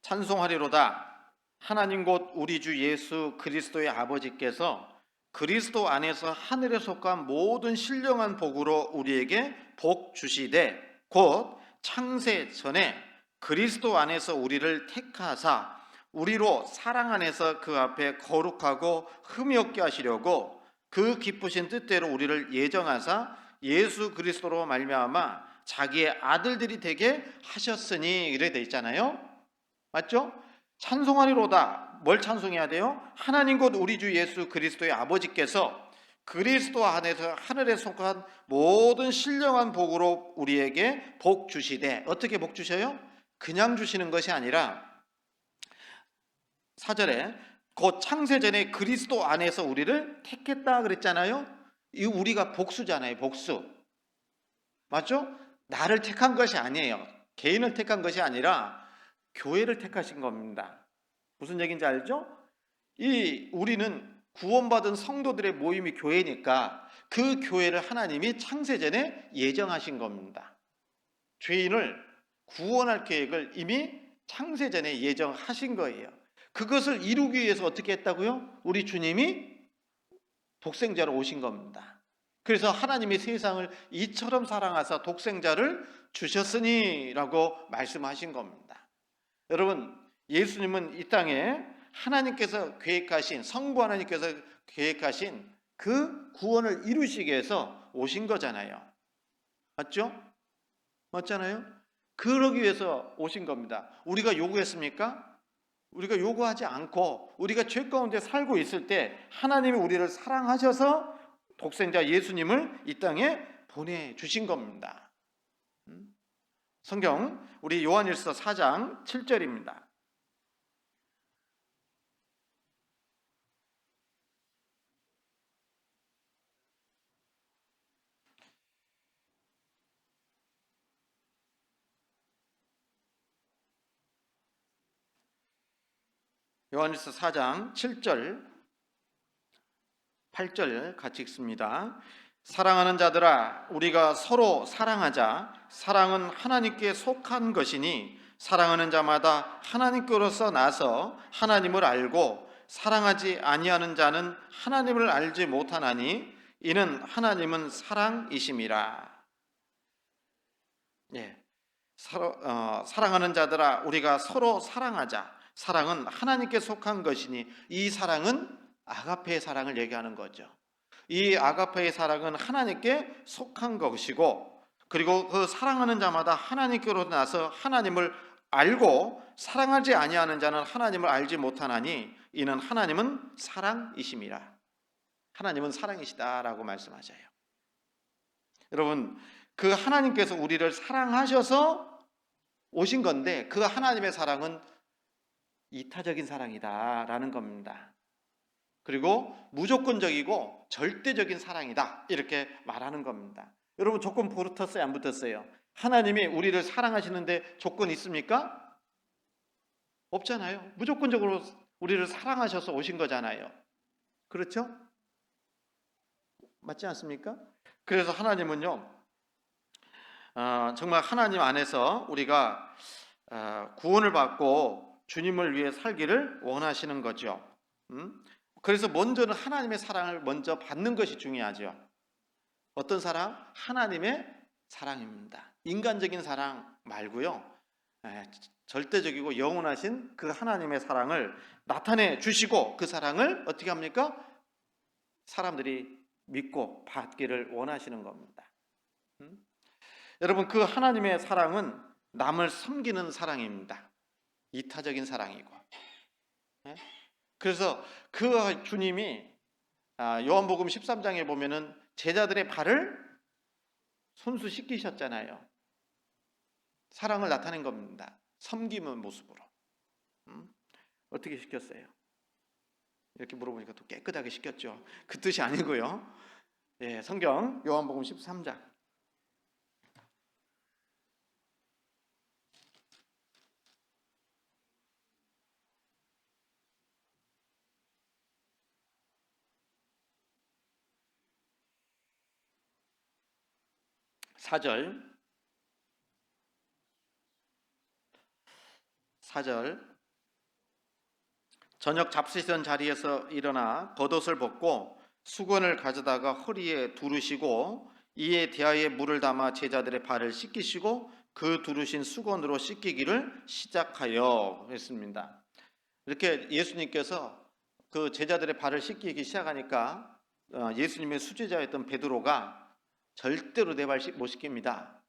찬송하리로다. 하나님 곧 우리 주 예수 그리스도의 아버지께서 그리스도 안에서 하늘에 속한 모든 신령한 복으로 우리에게 복 주시되 곧 창세 전에 그리스도 안에서 우리를 택하사 우리로 사랑 안에서 그 앞에 거룩하고 흠이 없게 하시려고 그 기쁘신 뜻대로 우리를 예정하사 예수 그리스도로 말미암아 자기의 아들들이 되게 하셨으니 이래 돼 있잖아요. 맞죠? 찬송하리로다. 뭘 찬송해야 돼요? 하나님 곧 우리 주 예수 그리스도의 아버지께서 그리스도 안에서 하늘에 속한 모든 신령한 복으로 우리에게 복 주시되, 어떻게 복 주셔요? 그냥 주시는 것이 아니라 4절에 곧 창세전에 그리스도 안에서 우리를 택했다 그랬잖아요. 이 우리가 복수잖아요. 복수. 맞죠? 나를 택한 것이 아니에요. 개인을 택한 것이 아니라 교회를 택하신 겁니다. 무슨 얘기인지 알죠? 우리는 구원받은 성도들의 모임이 교회니까 그 교회를 하나님이 창세전에 예정하신 겁니다. 죄인을 구원할 계획을 이미 창세전에 예정하신 거예요. 그것을 이루기 위해서 어떻게 했다고요? 우리 주님이 독생자로 오신 겁니다. 그래서 하나님이 세상을 이처럼 사랑하사 독생자를 주셨으니 라고 말씀하신 겁니다. 여러분, 예수님은 이 땅에 하나님께서 계획하신, 성부 하나님께서 계획하신 그 구원을 이루시기 위해서 오신 거잖아요. 맞죠? 맞잖아요? 그러기 위해서 오신 겁니다. 우리가 요구했습니까? 우리가 요구하지 않고 우리가 죄 가운데 살고 있을 때 하나님이 우리를 사랑하셔서 독생자 예수님을 이 땅에 보내주신 겁니다. 성경 우리 요한일서 4장 7절입니다. 요한일서 4장 7절 8절 같이 읽습니다. 사랑하는 자들아 우리가 서로 사랑하자. 사랑은 하나님께 속한 것이니 사랑하는 자마다 하나님께로서 나서 하나님을 알고 사랑하지 아니하는 자는 하나님을 알지 못하나니 이는 하나님은 사랑이심이라. 사랑하는 자들아 우리가 서로 사랑하자. 사랑은 하나님께 속한 것이니 이 사랑은 아가페의 사랑을 얘기하는 거죠. 이 아가페의 사랑은 하나님께 속한 것이고 그리고 그 사랑하는 자마다 하나님께로 나서 하나님을 알고 사랑하지 아니하는 자는 하나님을 알지 못하나니 이는 하나님은 사랑이심이라. 하나님은 사랑이시다라고 말씀하셔요. 여러분, 그 하나님께서 우리를 사랑하셔서 오신 건데 그 하나님의 사랑은 이타적인 사랑이다라는 겁니다. 그리고 무조건적이고 절대적인 사랑이다 이렇게 말하는 겁니다. 여러분, 조건 붙었어요? 안 붙었어요? 하나님이 우리를 사랑하시는데 조건 있습니까? 없잖아요. 무조건적으로 우리를 사랑하셔서 오신 거잖아요. 그렇죠? 맞지 않습니까? 그래서 하나님은요, 정말 하나님 안에서 우리가 구원을 받고 주님을 위해 살기를 원하시는 거죠. 그래서 먼저는 하나님의 사랑을 먼저 받는 것이 중요하죠. 어떤 사랑? 하나님의 사랑입니다. 인간적인 사랑 말고요, 절대적이고 영원하신 그 하나님의 사랑을 나타내 주시고, 그 사랑을 어떻게 합니까? 사람들이 믿고 받기를 원하시는 겁니다. 여러분, 그 하나님의 사랑은 남을 섬기는 사랑입니다. 이타적인 사랑이고. 그래서 그 주님이 요한복음 13장에 보면은 제자들의 발을 손수 씻기셨잖아요. 사랑을 나타낸 겁니다. 섬김의 모습으로. 어떻게 씻겼어요? 이렇게 물어보니까 또 깨끗하게 씻겼죠. 그 뜻이 아니고요. 예, 성경 요한복음 13장 4절 저녁 잡수시던 자리에서 일어나 겉옷을 벗고 수건을 가져다가 허리에 두르시고 이에 대하여 물을 담아 제자들의 발을 씻기시고 그 두르신 수건으로 씻기기를 시작하여 했습니다. 이렇게 예수님께서 그 제자들의 발을 씻기기 시작하니까 예수님의 수제자였던 베드로가 절대로 내 발 못 씻깁니다.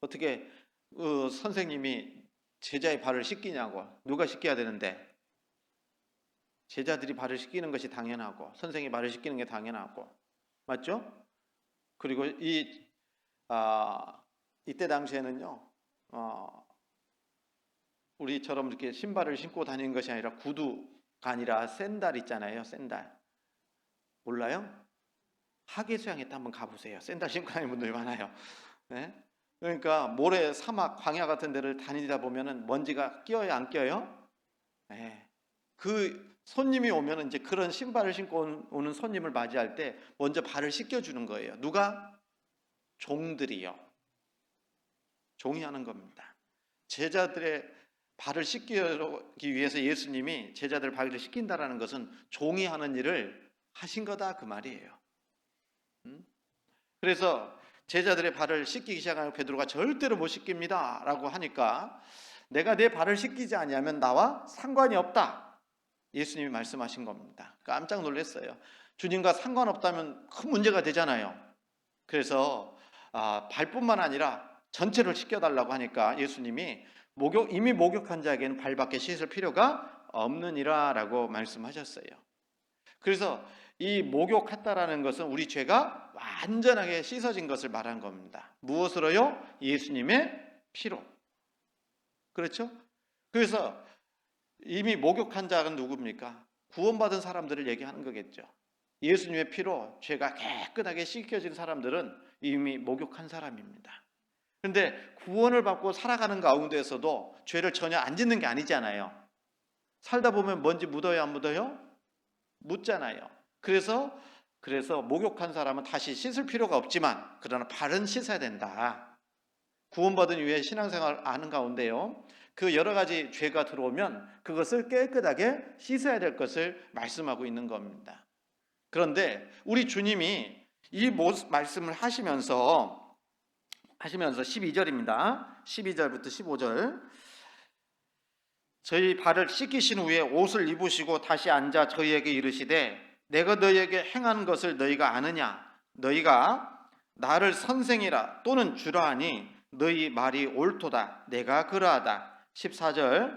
어떻게 선생님이 제자의 발을 씻기냐고. 누가 씻겨야 되는데? 제자들이 발을 씻기는 것이 당연하고 선생이 발을 씻기는 게 당연하고, 맞죠? 그리고 이때 당시에는요, 우리처럼 이렇게 신발을 신고 다니는 것이 아니라 구두가 아니라 샌들 있잖아요. 샌들 몰라요? 하계수양에 한번 가보세요. 샌들 신고 다니는 분들이 많아요. 네? 그러니까 모래, 사막, 광야 같은 데를 다니다 보면은 먼지가 껴요, 안 껴요? 네. 그 손님이 오면 이제 그런 신발을 신고 오는 손님을 맞이할 때 먼저 발을 씻겨주는 거예요. 누가? 종들이요. 종이 하는 겁니다. 제자들의 발을 씻기기 위해서 예수님이 제자들 발을 씻긴다라는 것은 종이 하는 일을 하신 거다, 그 말이에요. 그래서 제자들의 발을 씻기기 시작하면 베드로가 절대로 못 씻깁니다 라고 하니까, 내가 내 발을 씻기지 아니하면 나와 상관이 없다, 예수님이 말씀하신 겁니다. 깜짝 놀랐어요. 주님과 상관없다면 큰 문제가 되잖아요. 그래서 발뿐만 아니라 전체를 씻겨달라고 하니까 예수님이 이미 목욕한 자에게는 발밖에 씻을 필요가 없느니라 라고 말씀하셨어요. 그래서 이 목욕했다라는 것은 우리 죄가 완전하게 씻어진 것을 말한 겁니다. 무엇으로요? 예수님의 피로. 그렇죠? 그래서 이미 목욕한 자는 누굽니까? 구원받은 사람들을 얘기하는 거겠죠. 예수님의 피로 죄가 깨끗하게 씻겨진 사람들은 이미 목욕한 사람입니다. 그런데 구원을 받고 살아가는 가운데에서도 죄를 전혀 안 짓는 게 아니잖아요. 살다 보면 먼지 묻어요, 안 묻어요? 묻잖아요. 그래서 목욕한 사람은 다시 씻을 필요가 없지만, 그러나 발은 씻어야 된다. 구원받은 이후에 신앙생활 하는 가운데요, 그 여러 가지 죄가 들어오면 그것을 깨끗하게 씻어야 될 것을 말씀하고 있는 겁니다. 그런데 우리 주님이 이 말씀을 하시면서 12절입니다. 12절부터 15절. 저희 발을 씻기신 후에 옷을 입으시고 다시 앉아 저희에게 이르시되, 내가 너희에게 행한 것을 너희가 아느냐? 너희가 나를 선생이라 또는 주라 하니 너희 말이 옳도다. 내가 그러하다. 14절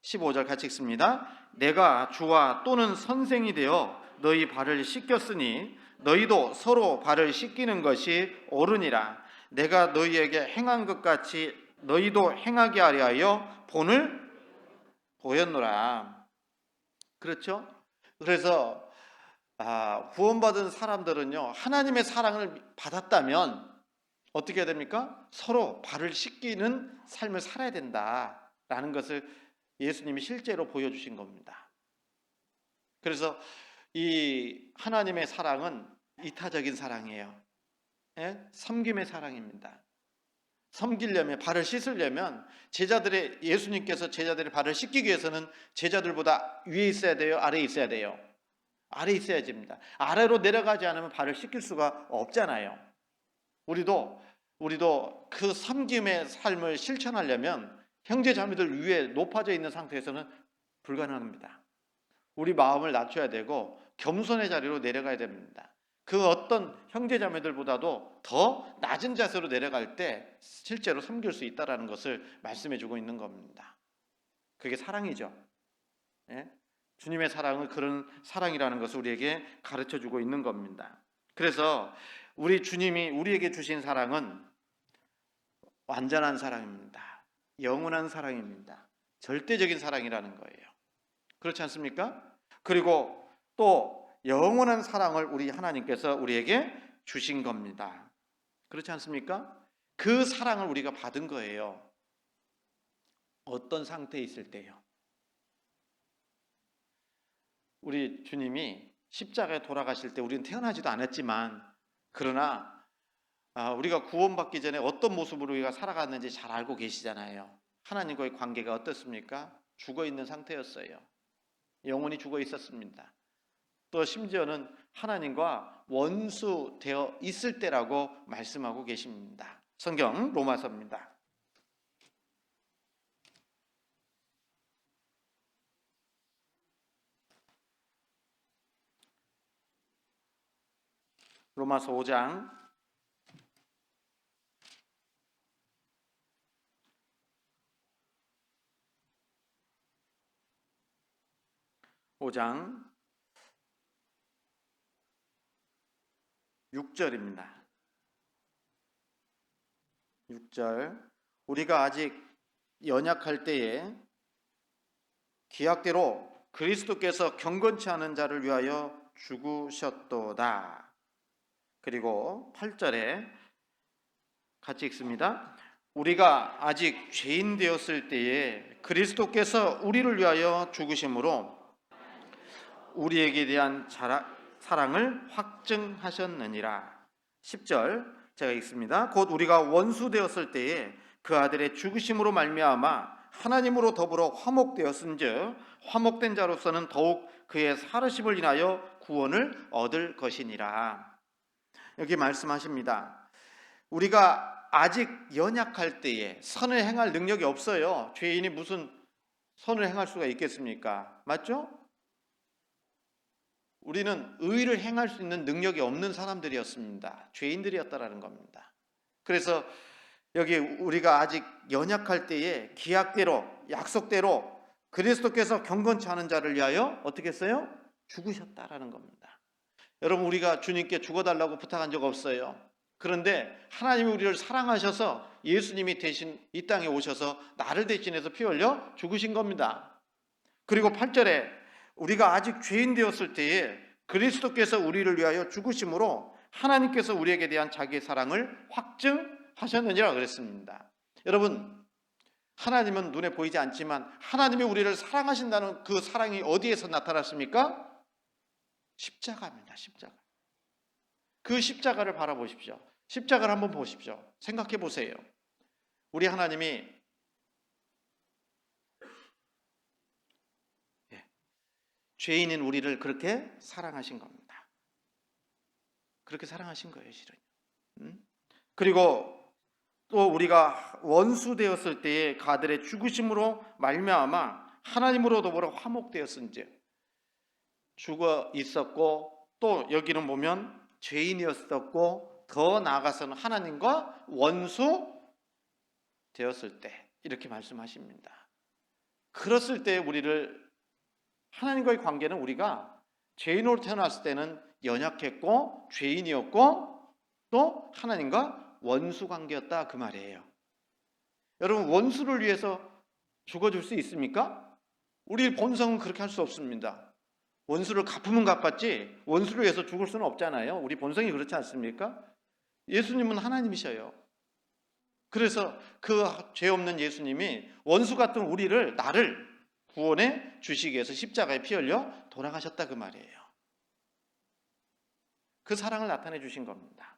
15절 같이 읽습니다. 내가 주와 또는 선생이 되어 너희 발을 씻겼으니 너희도 서로 발을 씻기는 것이 옳으니라. 내가 너희에게 행한 것 같이 너희도 행하게 하려 하여 본을 보였노라. 그렇죠? 그래서 구원받은 사람들은요, 하나님의 사랑을 받았다면 어떻게 해야 됩니까? 서로 발을 씻기는 삶을 살아야 된다라는 것을 예수님이 실제로 보여주신 겁니다. 그래서 이 하나님의 사랑은 이타적인 사랑이에요. 예? 섬김의 사랑입니다. 섬기려면, 발을 씻으려면 예수님께서 제자들의 발을 씻기기 위해서는 제자들보다 위에 있어야 돼요? 아래에 있어야 돼요? 아래에 있어야 됩니다. 아래로 내려가지 않으면 발을 씻길 수가 없잖아요. 우리도 그 섬김의 삶을 실천하려면 형제 자매들 위에 높아져 있는 상태에서는 불가능합니다. 우리 마음을 낮춰야 되고 겸손의 자리로 내려가야 됩니다. 그 어떤 형제 자매들보다도 더 낮은 자세로 내려갈 때 실제로 섬길 수 있다는 것을 말씀해 주고 있는 겁니다. 그게 사랑이죠. 예? 주님의 사랑은 그런 사랑이라는 것을 우리에게 가르쳐 주고 있는 겁니다. 그래서 우리 주님이 우리에게 주신 사랑은 완전한 사랑입니다. 영원한 사랑입니다. 절대적인 사랑이라는 거예요. 그렇지 않습니까? 그리고 또 영원한 사랑을 우리 하나님께서 우리에게 주신 겁니다. 그렇지 않습니까? 그 사랑을 우리가 받은 거예요. 어떤 상태에 있을 때요? 우리 주님이 십자가에 돌아가실 때 우리는 태어나지도 않았지만, 그러나 우리가 구원받기 전에 어떤 모습으로 우리가 살아갔는지 잘 알고 계시잖아요. 하나님과의 관계가 어떻습니까? 죽어있는 상태였어요. 영혼이 죽어 있었습니다. 또 심지어는 하나님과 원수 되어 있을 때라고 말씀하고 계십니다. 성경 로마서입니다. 로마서 5장 6절입니다. 6절, 우리가 아직 연약할 때에 기약대로 그리스도께서 경건치 않은 자를 위하여 죽으셨도다. 그리고 8절에 같이 읽습니다. 우리가 아직 죄인 되었을 때에 그리스도께서 우리를 위하여 죽으심으로 우리에게 대한 사랑을 확증하셨느니라. 10절 제가 읽습니다. 곧 우리가 원수 되었을 때에 그 아들의 죽으심으로 말미암아 하나님으로 더불어 화목되었은즉 화목된 자로서는 더욱 그의 살으심을 인하여 구원을 얻을 것이니라. 여기 말씀하십니다. 우리가 아직 연약할 때에 선을 행할 능력이 없어요. 죄인이 무슨 선을 행할 수가 있겠습니까? 맞죠? 우리는 의를 행할 수 있는 능력이 없는 사람들이었습니다. 죄인들이었다라는 겁니다. 그래서 여기 우리가 아직 연약할 때에 기약대로, 약속대로 그리스도께서 경건치 않은 자를 위하여 어떻게 했어요? 죽으셨다라는 겁니다. 여러분, 우리가 주님께 죽어달라고 부탁한 적 없어요. 그런데 하나님이 우리를 사랑하셔서 예수님이 대신 이 땅에 오셔서 나를 대신해서 피 흘려 죽으신 겁니다. 그리고 8절에 우리가 아직 죄인 되었을 때에 그리스도께서 우리를 위하여 죽으심으로 하나님께서 우리에게 대한 자기의 사랑을 확증하셨느니라 그랬습니다. 여러분, 하나님은 눈에 보이지 않지만 하나님이 우리를 사랑하신다는 그 사랑이 어디에서 나타났습니까? 십자가입니다. 십자가. 그 십자가를 바라보십시오. 십자가를 한번 보십시오. 생각해 보세요. 우리 하나님이 죄인인 우리를 그렇게 사랑하신 겁니다. 그렇게 사랑하신 거예요, 실은. 그리고 또 우리가 원수 되었을 때에 그 아들의 죽으심으로 말미암아 하나님으로 더불어 화목되었은즉, 죽어 있었고 또 여기는 보면 죄인이었었고 더 나아가서는 하나님과 원수 되었을 때 이렇게 말씀하십니다. 그랬을 때 우리를 하나님과의 관계는 우리가 죄인으로 태어났을 때는 연약했고 죄인이었고 또 하나님과 원수 관계였다 그 말이에요. 여러분, 원수를 위해서 죽어줄 수 있습니까? 우리 본성은 그렇게 할 수 없습니다. 원수를 갚으면 갚았지 원수를 위해서 죽을 수는 없잖아요. 우리 본성이 그렇지 않습니까? 예수님은 하나님이셔요. 그래서 그 죄 없는 예수님이 원수 같은 나를 구원해 주시기 위해서 십자가에 피 흘려 돌아가셨다 그 말이에요. 그 사랑을 나타내 주신 겁니다.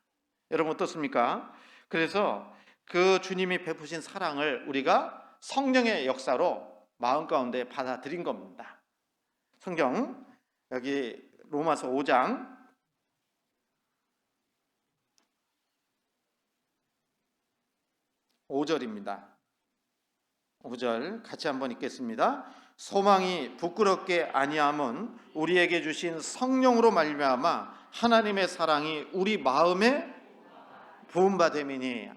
여러분 어떻습니까? 그래서 그 주님이 베푸신 사랑을 우리가 성령의 역사로 마음 가운데 받아들인 겁니다. 성경 여기 로마서 5장 5절입니다. 5절 같이 한번 읽겠습니다. 소망이 부끄럽게 아니함은 우리에게 주신 성령으로 말미암아 하나님의 사랑이 우리 마음에 부음받음이니.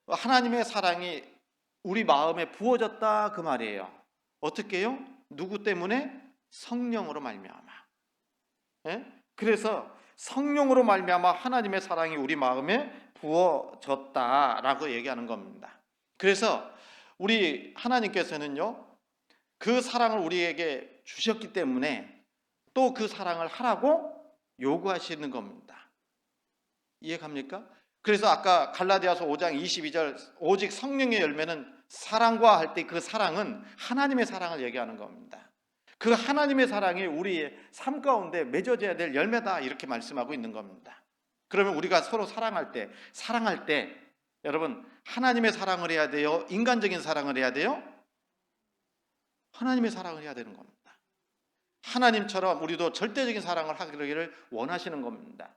하나님의 사랑이 우리 마음에 부어졌다 그 말이에요. 어떻게요? 누구 때문에? 성령으로 말미암아. 예? 그래서 성령으로 말미암아 하나님의 사랑이 우리 마음에 부어졌다라고 얘기하는 겁니다. 그래서 우리 하나님께서는요, 그 사랑을 우리에게 주셨기 때문에 또 그 사랑을 하라고 요구하시는 겁니다. 이해갑니까? 그래서 아까 갈라디아서 5장 22절 오직 성령의 열매는 사랑과 할 때 그 사랑은 하나님의 사랑을 얘기하는 겁니다. 그 하나님의 사랑이 우리의 삶 가운데 맺어져야 될 열매다 이렇게 말씀하고 있는 겁니다. 그러면 우리가 서로 사랑할 때 여러분 하나님의 사랑을 해야 돼요? 인간적인 사랑을 해야 돼요? 하나님의 사랑을 해야 되는 겁니다. 하나님처럼 우리도 절대적인 사랑을 하기를 원하시는 겁니다.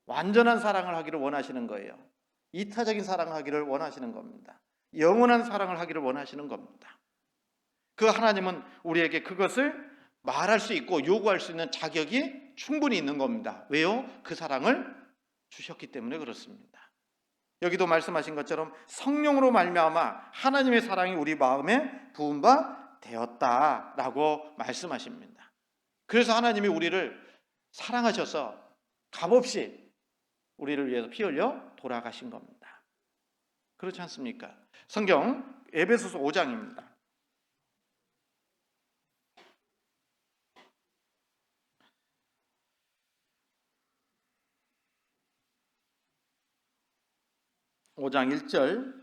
완전한 사랑을 하기를 원하시는 거예요. 이타적인 사랑을 하기를 원하시는 겁니다. 영원한 사랑을 하기를 원하시는 겁니다. 그 하나님은 우리에게 그것을 말할 수 있고 요구할 수 있는 자격이 충분히 있는 겁니다. 왜요? 그 사랑을 주셨기 때문에 그렇습니다. 여기도 말씀하신 것처럼 성령으로 말미암아 하나님의 사랑이 우리 마음에 부은 바 되었다라고 말씀하십니다. 그래서 하나님이 우리를 사랑하셔서 값없이 우리를 위해서 피 흘려 돌아가신 겁니다. 그렇지 않습니까? 성경 에베소서 5장입니다. (5장 1절)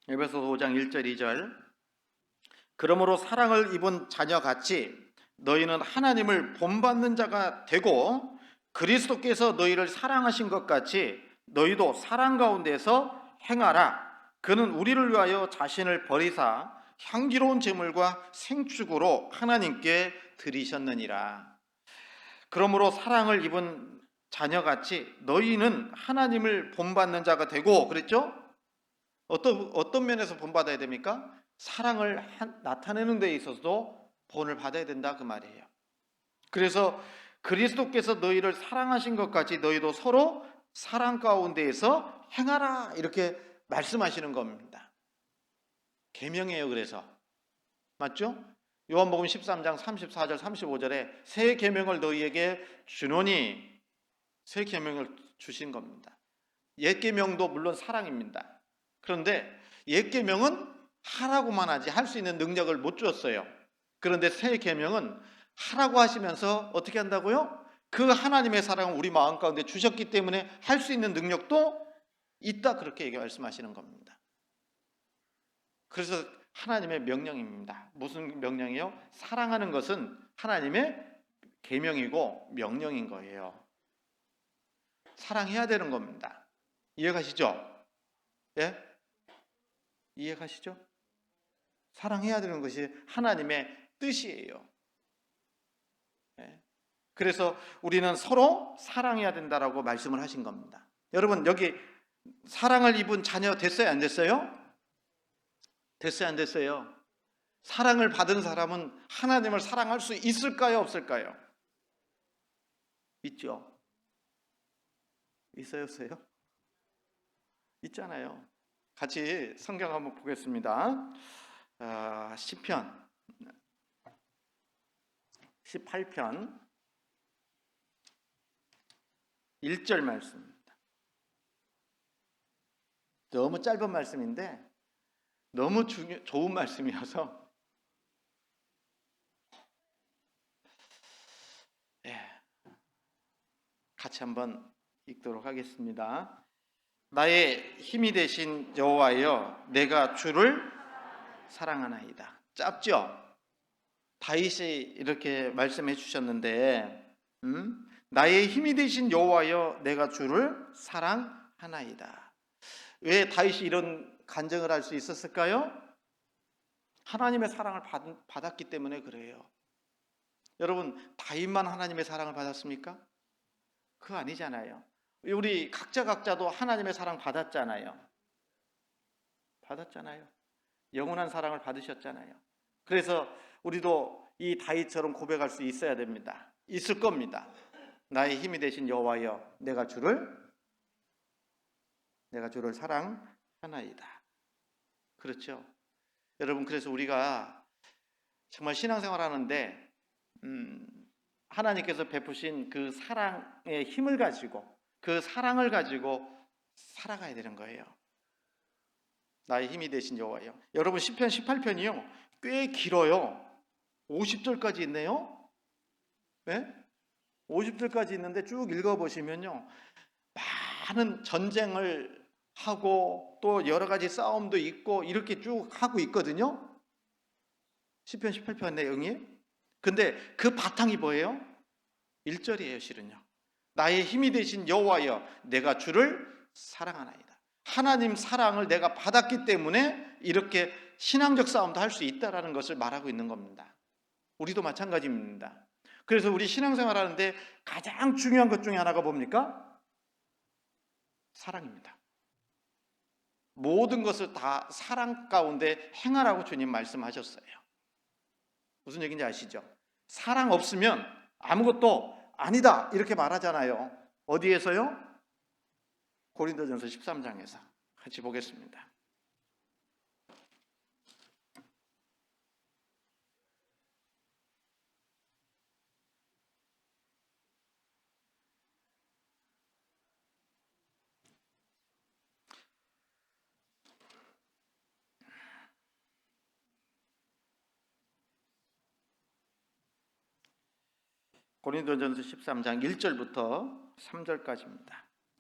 에베소서 5장 1절 2절 그러므로 사랑을 입은 자녀같이 너희는 하나님을 본받는 자가 되고 그리스도께서 너희를 사랑하신 것 같이 너희도 사랑 가운데서 행하라. 그는 우리를 위하여 자신을 버리사 향기로운 제물과 생축으로 하나님께 드리셨느니라. 그러므로 사랑을 입은 자녀같이 너희는 하나님을 본받는 자가 되고 그랬죠? 어떤 면에서 본받아야 됩니까? 사랑을 나타내는 데 있어서도 본을 받아야 된다 그 말이에요. 그래서 그리스도께서 너희를 사랑하신 것 같이 너희도 서로 사랑 가운데에서 행하라 이렇게 말씀하시는 겁니다. 계명이에요. 그래서 맞죠? 요한복음 13장 34절 35절에 새 계명을 너희에게 주노니 새 계명을 주신 겁니다. 옛 계명도 물론 사랑입니다. 그런데 옛 계명은 하라고만 하지 할 수 있는 능력을 못 주었어요. 그런데 새 계명은 하라고 하시면서 어떻게 한다고요? 그 하나님의 사랑을 우리 마음 가운데 주셨기 때문에 할 수 있는 능력도 있다 그렇게 말씀하시는 겁니다. 그래서 하나님의 명령입니다. 무슨 명령이요? 사랑하는 것은 하나님의 계명이고 명령인 거예요. 사랑해야 되는 겁니다. 이해가시죠? 예? 이해가시죠? 사랑해야 되는 것이 하나님의 뜻이에요. 예? 그래서 우리는 서로 사랑해야 된다라고 말씀을 하신 겁니다. 여러분 여기 사랑을 입은 자녀 됐어요? 안 됐어요? 됐어요? 안 됐어요? 사랑을 받은 사람은 하나님을 사랑할 수 있을까요? 없을까요? 있죠. 있어요? 없어요? 있잖아요. 같이 성경 한번 보겠습니다. 시편 18편 1절 말씀입니다. 너무 짧은 말씀인데 너무 좋은 말씀이어서 같이 한번 읽도록 하겠습니다. 나의 힘이 되신 여호와여, 내가 주를 사랑하나이다. 짧죠? 다윗이 이렇게 말씀해 주셨는데, 나의 힘이 되신 여호와여, 내가 주를 사랑하나이다. 왜 다윗이 이런 간증을 할 수 있었을까요? 하나님의 사랑을 받았기 때문에 그래요. 여러분, 다윗만 하나님의 사랑을 받았습니까? 그거 아니잖아요. 우리 각자도 하나님의 사랑 받았잖아요. 영원한 사랑을 받으셨잖아요. 그래서 우리도 이 다윗처럼 고백할 수 있어야 됩니다. 있을 겁니다. 나의 힘이 되신 여호와여, 내가 주를 사랑하나이다. 그렇죠? 여러분, 그래서 우리가 정말 신앙생활 하는데 하나님께서 베푸신 그 사랑의 힘을 가지고, 그 사랑을 가지고 살아가야 되는 거예요. 나의 힘이 되신 여호와여. 여러분, 시편 18편이요 꽤 길어요. 50절까지 있네요. 네? 50절까지 있는데 쭉 읽어보시면요, 많은 전쟁을 하고 또 여러 가지 싸움도 있고 이렇게 쭉 하고 있거든요. 시편 18편 내용이. 근데 그 바탕이 뭐예요? 1절이에요 실은요. 나의 힘이 되신 여호와여, 내가 주를 사랑하나이다. 하나님 사랑을 내가 받았기 때문에 이렇게 신앙적 싸움도 할 수 있다는 것을 말하고 있는 겁니다. 우리도 마찬가지입니다. 그래서 우리 신앙생활 하는데 가장 중요한 것 중에 하나가 뭡니까? 사랑입니다. 모든 것을 다 사랑 가운데 행하라고 주님 말씀하셨어요. 무슨 얘기인지 아시죠? 사랑 없으면 아무것도 아니다 이렇게 말하잖아요. 어디에서요? 고린도전서 13장에서 같이 보겠습니다. 고린도전서 13장 1절부터 3절까지입니다.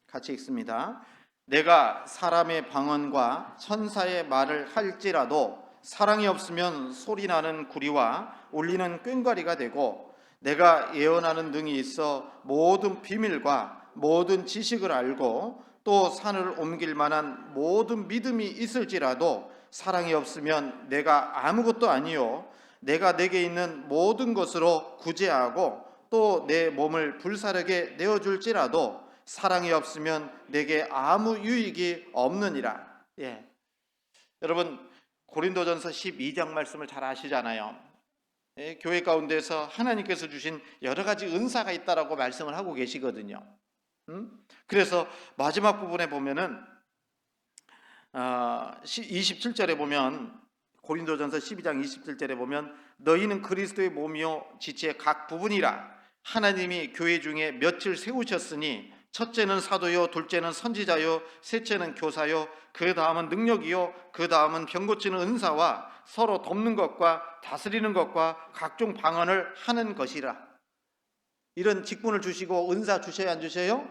같이 읽습니다. 내가 사람의 방언과 천사의 말을 할지라도 사랑이 없으면 소리나는 구리와 울리는 꽹과리가 되고, 내가 예언하는 능이 있어 모든 비밀과 모든 지식을 알고 또 산을 옮길 만한 모든 믿음이 있을지라도 사랑이 없으면 내가 아무것도 아니요 내가 내게 있는 모든 것으로 구제하고 또 내 몸을 불사르게 내어줄지라도 사랑이 없으면 내게 아무 유익이 없느니라. 여러분, 고린도전서 12장 말씀을 잘 아시잖아요. 교회 가운데서 하나님께서 주신 여러 가지 은사가 있다라고 말씀을 하고 계시거든요. 그래서 마지막 부분에 보면은 27절에 보면, 고린도전서 12장 27절에 보면, 너희는 그리스도의 몸이요 지체의 각 부분이라. 하나님이 교회 중에 몇을 세우셨으니 첫째는 사도요, 둘째는 선지자요, 셋째는 교사요, 그 다음은 능력이요, 그 다음은 병 고치는 은사와 서로 돕는 것과 다스리는 것과 각종 방언을 하는 것이라. 이런 직분을 주시고 은사 주셔야 안 주셔요?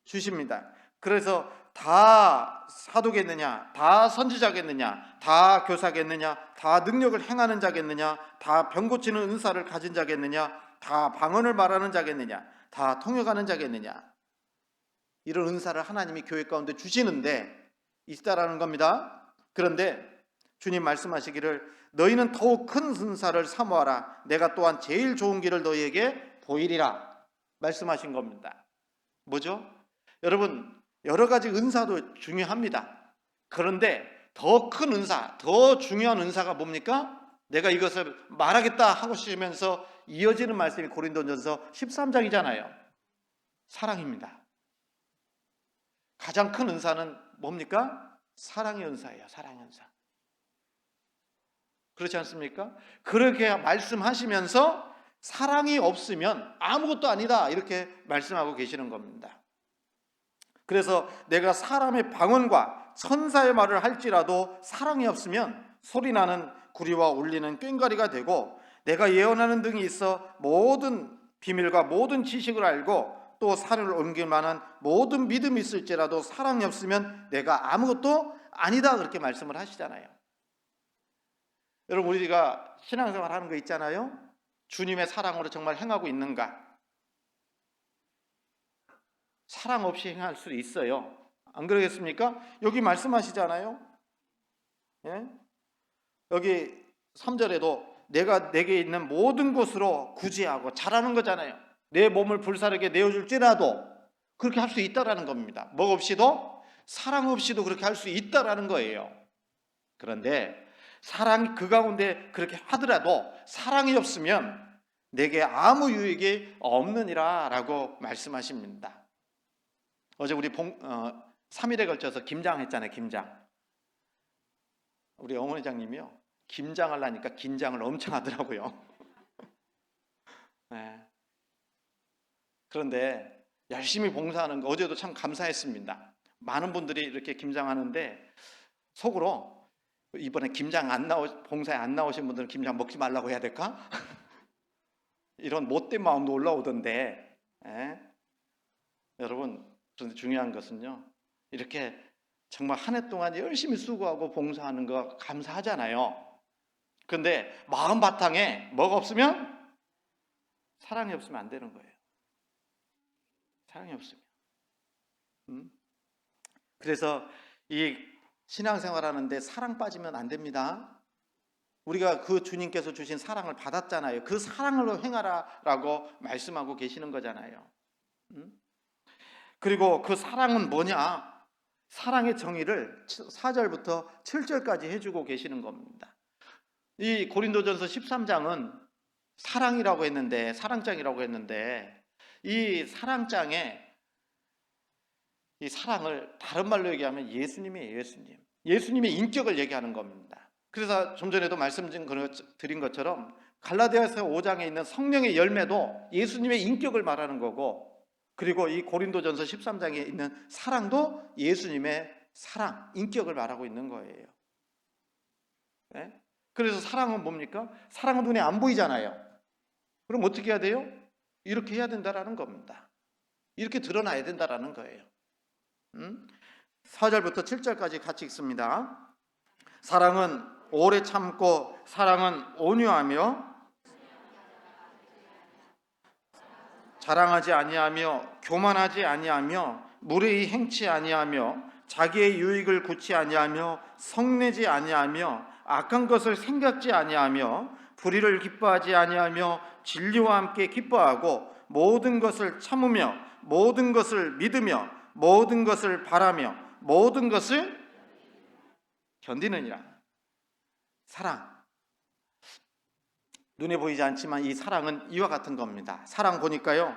주십니다. 그래서 다 사도겠느냐, 다 선지자겠느냐, 다 교사겠느냐, 다 능력을 행하는 자겠느냐, 다 병 고치는 은사를 가진 자겠느냐, 다 방언을 말하는 자겠느냐, 다 통역하는 자겠느냐. 이런 은사를 하나님이 교회 가운데 주시는데 있다라는 겁니다. 그런데 주님 말씀하시기를 너희는 더욱 큰 은사를 사모하라. 내가 또한 제일 좋은 길을 너희에게 보이리라 말씀하신 겁니다. 뭐죠? 여러분, 여러 가지 은사도 중요합니다. 그런데 더 큰 은사, 더 중요한 은사가 뭡니까? 내가 이것을 말하겠다 하고 싶으면서 이어지는 말씀이 고린도전서 13장이잖아요. 사랑입니다. 가장 큰 은사는 뭡니까? 사랑의 은사예요. 사랑의 은사. 그렇지 않습니까? 그렇게 말씀하시면서 사랑이 없으면 아무것도 아니다 이렇게 말씀하고 계시는 겁니다. 그래서 내가 사람의 방언과 천사의 말을 할지라도 사랑이 없으면 소리나는 구리와 울리는 꽹과리가 되고, 내가 예언하는 등이 있어 모든 비밀과 모든 지식을 알고 또 산을 옮길 만한 모든 믿음이 있을지라도 사랑이 없으면 내가 아무것도 아니다, 그렇게 말씀을 하시잖아요. 여러분, 우리가 신앙생활 하는 거 있잖아요. 주님의 사랑으로 정말 행하고 있는가? 사랑 없이 행할 수 있어요. 안 그러겠습니까? 여기 말씀하시잖아요. 예? 여기 3절에도 내가 내게 있는 모든 것으로 구제하고 잘하는 거잖아요. 내 몸을 불사르게 내어줄지라도 그렇게 할 수 있다라는 겁니다. 뭐 없이도, 사랑 없이도 그렇게 할 수 있다라는 거예요. 그런데 사랑이 그 가운데 그렇게 하더라도 사랑이 없으면 내게 아무 유익이 없느니라 라고 말씀하십니다. 어제 우리 3일에 걸쳐서 김장했잖아요. 김장. 우리 어머니장님이요, 김장을 하니까 긴장을 엄청 하더라고요. 네. 그런데 열심히 봉사하는 거 어제도 참 감사했습니다. 많은 분들이 이렇게 김장하는데 속으로 이번에 봉사에 안 나오신 분들은 김장 먹지 말라고 해야 될까? 이런 못된 마음도 올라오던데. 예? 여러분, 그런데 중요한 것은요, 이렇게 정말 한 해 동안 열심히 수고하고 봉사하는 거 감사하잖아요. 그런데 마음 바탕에 뭐가 없으면, 사랑이 없으면 안 되는 거예요. 사랑이 없으면. 그래서 이 신앙생활 하는데 사랑 빠지면 안 됩니다. 우리가 그 주님께서 주신 사랑을 받았잖아요. 그 사랑으로 행하라라고 말씀하고 계시는 거잖아요. 그리고 그 사랑은 뭐냐? 사랑의 정의를 4절부터 7절까지 해주고 계시는 겁니다. 이 고린도전서 13장은 사랑이라고 했는데, 사랑장이라고 했는데, 이 사랑장에 이 사랑을 다른 말로 얘기하면 예수님이에요. 예수님의 인격을 얘기하는 겁니다. 그래서 좀 전에도 말씀드린 것처럼 갈라디아서 5장에 있는 성령의 열매도 예수님의 인격을 말하는 거고, 그리고 이 고린도전서 13장에 있는 사랑도 예수님의 사랑, 인격을 말하고 있는 거예요. 네? 그래서 사랑은 뭡니까? 사랑은 눈에 안 보이잖아요. 그럼 어떻게 해야 돼요? 이렇게 해야 된다라는 겁니다. 이렇게 드러나야 된다라는 거예요. 4절부터 7절까지 같이 읽습니다. 사랑은 오래 참고, 사랑은 온유하며, 자랑하지 아니하며, 교만하지 아니하며, 무례히 행치 아니하며, 자기의 유익을 굳지 아니하며, 성내지 아니하며, 악한 것을 생각지 아니하며, 불의를 기뻐하지 아니하며, 진리와 함께 기뻐하고, 모든 것을 참으며, 모든 것을 믿으며, 모든 것을 바라며, 모든 것을 견디느니라. 사랑. 눈에 보이지 않지만 이 사랑은 이와 같은 겁니다. 사랑 보니까요,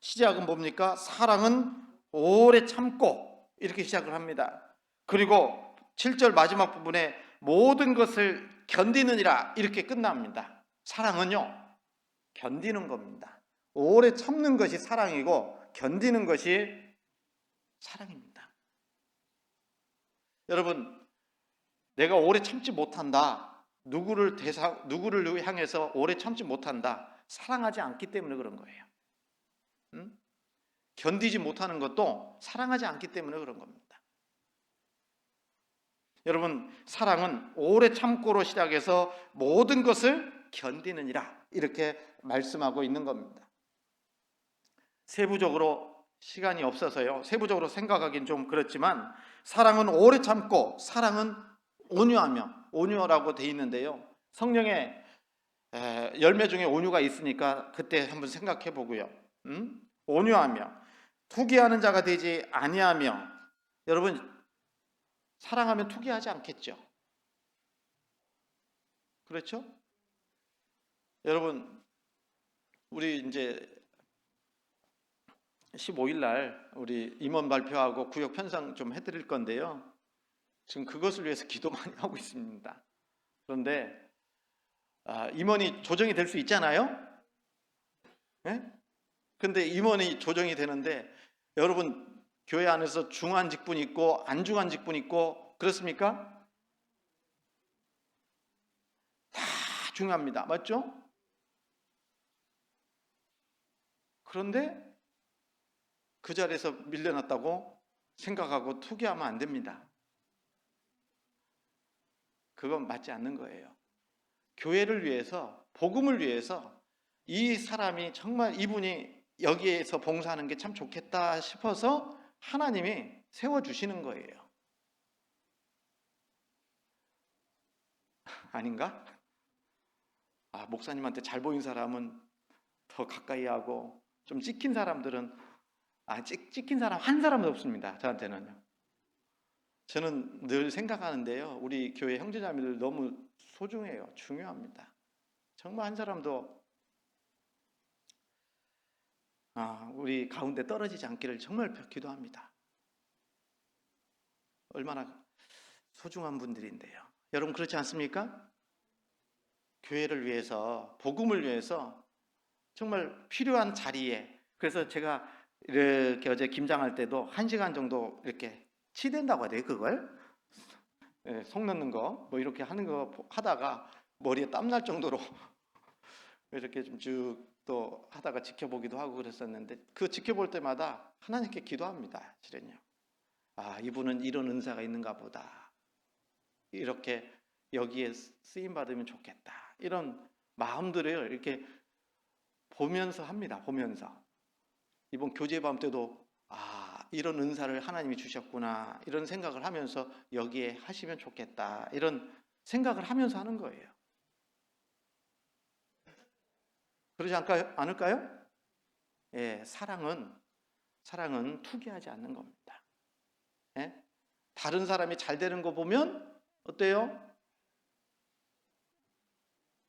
시작은 뭡니까? 사랑은 오래 참고, 이렇게 시작을 합니다. 그리고 7절 마지막 부분에 모든 것을 견디느니라, 이렇게 끝납니다. 사랑은요, 견디는 겁니다. 오래 참는 것이 사랑이고 견디는 것이 사랑입니다. 여러분, 내가 오래 참지 못한다, 누구를 향해서 오래 참지 못한다, 사랑하지 않기 때문에 그런 거예요. 견디지 못하는 것도 사랑하지 않기 때문에 그런 겁니다. 여러분, 사랑은 오래 참고로 시작해서 모든 것을 견디느니라, 이렇게 말씀하고 있는 겁니다. 세부적으로 시간이 없어서요, 세부적으로 생각하기는 좀 그렇지만, 사랑은 오래 참고, 사랑은 온유하며, 온유라고 돼 있는데요, 성령의 열매 중에 온유가 있으니까 그때 한번 생각해 보고요. 온유하며, 투기하는 자가 되지 아니하며. 여러분, 사랑하면 투기하지 않겠죠? 그렇죠? 여러분, 우리 이제 15일 날 우리 임원 발표하고 구역 편성 좀 해드릴 건데요, 지금 그것을 위해서 기도 많이 하고 있습니다. 그런데 임원이 조정이 될 수 있잖아요. 네? 근데 임원이 조정이 되는데, 여러분, 교회 안에서 중한 직분 있고 안 중한 직분 있고 그렇습니까? 다 중요합니다. 맞죠? 그런데 그 자리에서 밀려났다고 생각하고 투기하면 안 됩니다. 그건 맞지 않는 거예요. 교회를 위해서, 복음을 위해서 이 사람이 정말 이분이 여기에서 봉사하는 게 참 좋겠다 싶어서 하나님이 세워주시는 거예요. 아닌가? 목사님한테 잘 보인 사람은 더 가까이 하고, 좀 찍힌 사람들은, 찍힌 사람 한 사람도 없습니다. 저한테는요. 저는 늘 생각하는데요, 우리 교회 형제자매들 너무 소중해요. 중요합니다. 정말 한 사람도 우리 가운데 떨어지지 않기를 정말 기도합니다. 얼마나 소중한 분들인데요. 여러분 그렇지 않습니까? 교회를 위해서, 복음을 위해서 정말 필요한 자리에, 그래서 제가 이렇게 어제 김장할 때도 1시간 정도 이렇게 치댄다고 해야 돼요. 그걸 속 넣는 거 뭐 이렇게 하는 거 하다가 머리에 땀날 정도로 이렇게 좀 쭉 또 하다가 지켜보기도 하고 그랬었는데, 그 지켜볼 때마다 하나님께 기도합니다. 실은요. 이분은 이런 은사가 있는가 보다. 이렇게 여기에 쓰임 받으면 좋겠다. 이런 마음들을 이렇게 보면서 합니다. 보면서 이번 교제밤 때도 이런 은사를 하나님이 주셨구나, 이런 생각을 하면서 여기에 하시면 좋겠다, 이런 생각을 하면서 하는 거예요. 그러지 않을까요? 예, 사랑은 투기하지 않는 겁니다. 예? 다른 사람이 잘 되는 거 보면 어때요?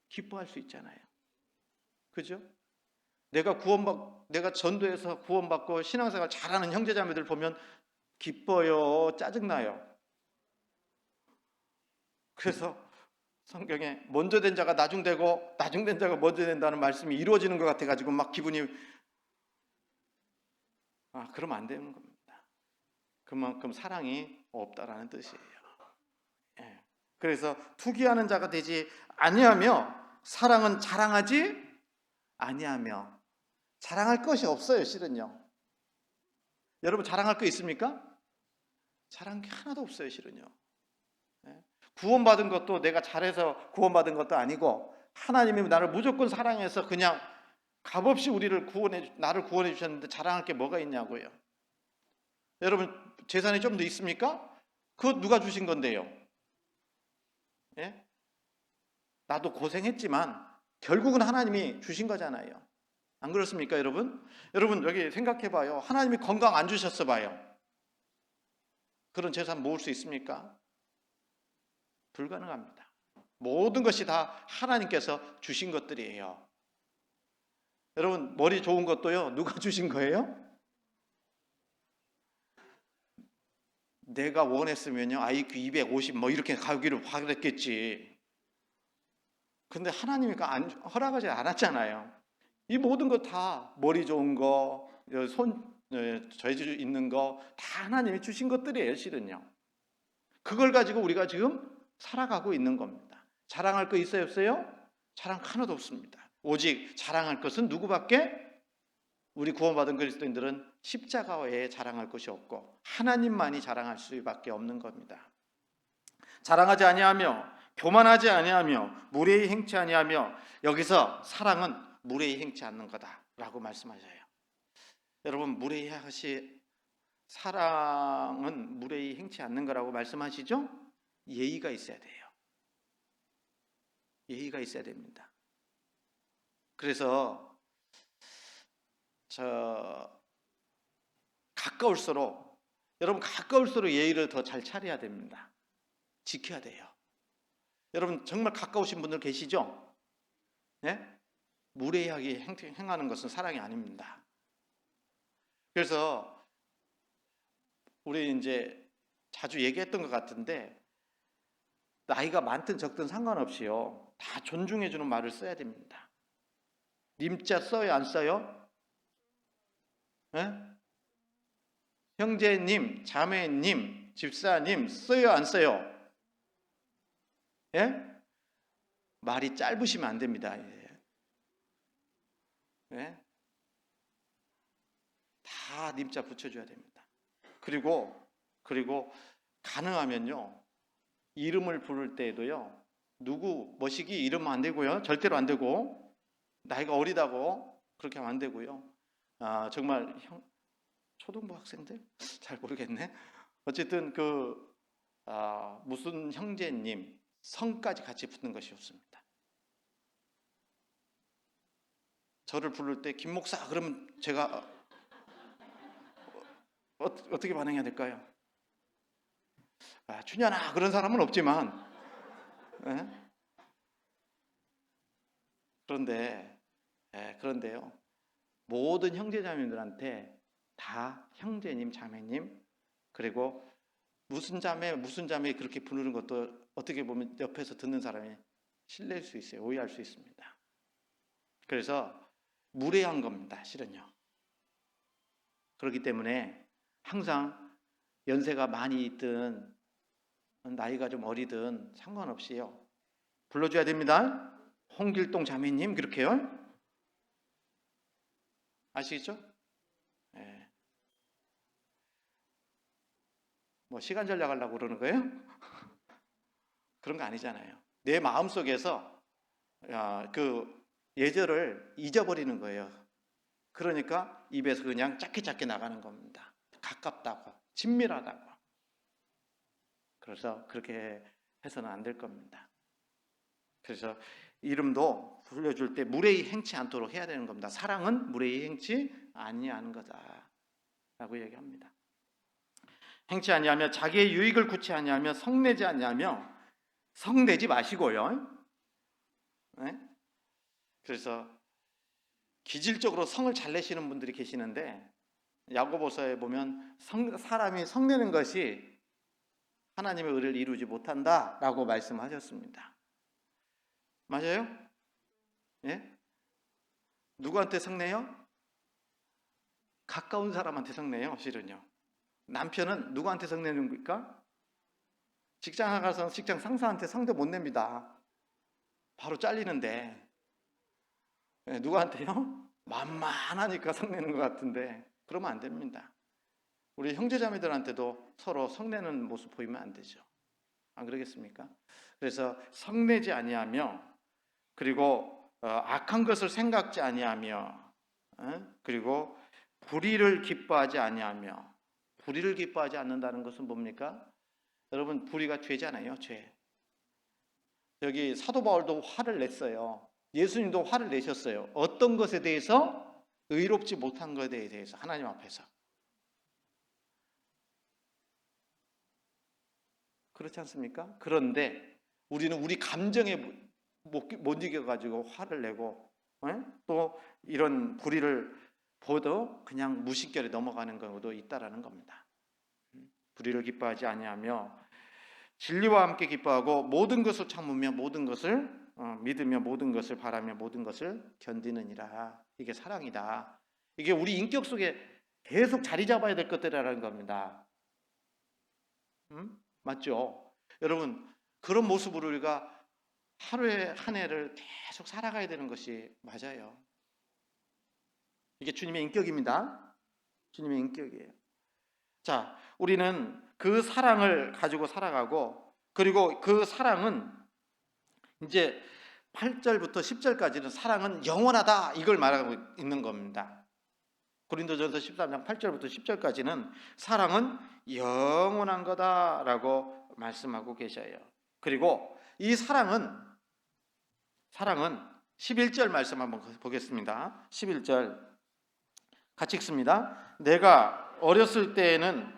기뻐할 수 있잖아요. 그죠? 내가 전도해서 구원받고 신앙생활 잘하는 형제자매들 보면 기뻐요? 짜증나요? 그래서 성경에 먼저 된 자가 나중되고 나중된 자가 먼저 된다는 말씀이 이루어지는 것 같아가지고 막 기분이 그러면 안 되는 겁니다. 그만큼 사랑이 없다라는 뜻이에요. 예. 그래서 투기하는 자가 되지 아니하며, 사랑은 자랑하지 아니하며. 자랑할 것이 없어요. 실은요. 여러분 자랑할 거 있습니까? 자랑할 게 하나도 없어요. 실은요. 구원받은 것도 내가 잘해서 구원받은 것도 아니고, 하나님이 나를 무조건 사랑해서 그냥 값없이 나를 구원해 주셨는데 자랑할 게 뭐가 있냐고요. 여러분 재산이 좀 더 있습니까? 그거 누가 주신 건데요? 예? 나도 고생했지만 결국은 하나님이 주신 거잖아요. 안 그렇습니까, 여러분? 여러분 여기 생각해 봐요. 하나님이 건강 안 주셨어 봐요. 그런 재산 모을 수 있습니까? 불가능합니다. 모든 것이 다 하나님께서 주신 것들이에요. 여러분 머리 좋은 것도요, 누가 주신 거예요? 내가 원했으면요 IQ 250 뭐 이렇게 가기를 바랬겠지. 근데 하나님이 허락하지 않았잖아요. 이 모든 거 다 머리 좋은 거, 재주 있는 거 다 하나님이 주신 것들이에요. 실은요. 그걸 가지고 우리가 지금 살아가고 있는 겁니다. 자랑할 거 있어요, 없어요? 자랑 하나도 없습니다. 오직 자랑할 것은 누구밖에? 우리 구원받은 그리스도인들은 십자가 외에 자랑할 것이 없고 하나님만이 자랑할 수밖에 없는 겁니다. 자랑하지 아니하며 교만하지 아니하며 무례히 행치 아니하며. 여기서 사랑은 무례히 행치 않는 거다라고 말씀하셔요. 여러분 사랑은 무례히 행치 않는 거라고 말씀하시죠? 예의가 있어야 돼요. 예의가 있어야 됩니다. 그래서 가까울수록 예의를 더 잘 차려야 됩니다. 지켜야 돼요. 여러분 정말 가까우신 분들 계시죠? 네? 무례하게 행하는 것은 사랑이 아닙니다. 그래서 우리 이제 자주 얘기했던 것 같은데, 나이가 많든 적든 상관없이요, 다 존중해주는 말을 써야 됩니다. 님자 써요, 안 써요? 네? 형제님, 자매님, 집사님 써요, 안 써요? 예? 말이 짧으시면 안 됩니다. 예? 다 다 님자 붙여줘야 됩니다. 그리고 가능하면요, 이름을 부를 때에도요, 누구 뭐시기 이러면 안 되고요, 절대로 안 되고, 나이가 어리다고 그렇게 하면 안 되고요. 정말 초등부 학생들 잘 모르겠네. 어쨌든 무슨 형제님 성까지 같이 붙는 것이 좋습니다. 저를 부를 때 김 목사 그러면 제가 어떻게 반응해야 될까요? 준현아 그런 사람은 없지만, 예? 그런데요, 모든 형제자매들한테 다 형제님, 자매님, 그리고 무슨 자매 그렇게 부르는 것도 어떻게 보면 옆에서 듣는 사람이 실례일 수 있어요. 오해할 수 있습니다. 그래서 무례한 겁니다, 실은요. 그렇기 때문에 항상 연세가 많이 있든 나이가 좀 어리든 상관없이요, 불러줘야 됩니다. 홍길동 자매님 그렇게요. 아시겠죠? 네. 뭐 시간 전략하려고 그러는 거예요? 그런 거 아니잖아요. 내 마음속에서 그 예절을 잊어버리는 거예요. 그러니까 입에서 그냥 짧게 나가는 겁니다. 가깝다고, 친밀하다고. 그래서 그렇게 해서는 안 될 겁니다. 그래서 이름도 불려줄 때 무례히 행치 않도록 해야 되는 겁니다. 사랑은 무례히 행치 아니하는 거다 라고 얘기합니다. 행치 아니하며 자기의 유익을 구치 아니하며 성내지 아니하며, 성내지 마시고요. 네? 그래서 기질적으로 성을 잘 내시는 분들이 계시는데, 야고보서에 보면 사람이 성내는 것이 하나님의 의를 이루지 못한다라고 말씀하셨습니다. 맞아요? 예? 누구한테 성내요? 가까운 사람한테 성내요, 실은요. 남편은 누구한테 성내는 겁니까? 직장 가서 직장 상사한테 성대 못 냅니다. 바로 잘리는데. 누구한테요? 만만하니까 성내는 것 같은데 그러면 안 됩니다. 우리 형제자매들한테도 서로 성내는 모습 보이면 안 되죠. 안 그러겠습니까? 그래서 성내지 아니하며, 그리고 악한 것을 생각지 아니하며, 그리고 불의를 기뻐하지 아니하며. 불의를 기뻐하지 않는다는 것은 뭡니까? 여러분, 불의가 죄잖아요, 죄. 여기 사도 바울도 화를 냈어요. 예수님도 화를 내셨어요. 어떤 것에 대해서? 의롭지 못한 것에 대해서, 하나님 앞에서. 그렇지 않습니까? 그런데 우리는 우리 감정에 못 이겨가지고 화를 내고, 또 이런 불의를 보도 그냥 무심결에 넘어가는 경우도 있다라는 겁니다. 불의를 기뻐하지 아니하며 진리와 함께 기뻐하고 모든 것을 참으며 모든 것을 믿으며 모든 것을 바라며 모든 것을 견디느니라. 이게 사랑이다. 이게 우리 인격 속에 계속 자리 잡아야 될 것들이라는 겁니다. 맞죠? 여러분, 그런 모습으로 우리가 하루에 한 해를 계속 살아가야 되는 것이 맞아요. 이게 주님의 인격입니다. 주님의 인격이에요. 자, 우리는 그 사랑을 가지고 살아가고, 그리고 그 사랑은 이제 8절부터 10절까지는 사랑은 영원하다 이걸 말하고 있는 겁니다. 고린도전서 13장 8절부터 10절까지는 사랑은 영원한 거다라고 말씀하고 계셔요. 그리고 이 사랑은 11절 말씀 한번 보겠습니다. 11절 같이 읽습니다. 내가 어렸을 때에는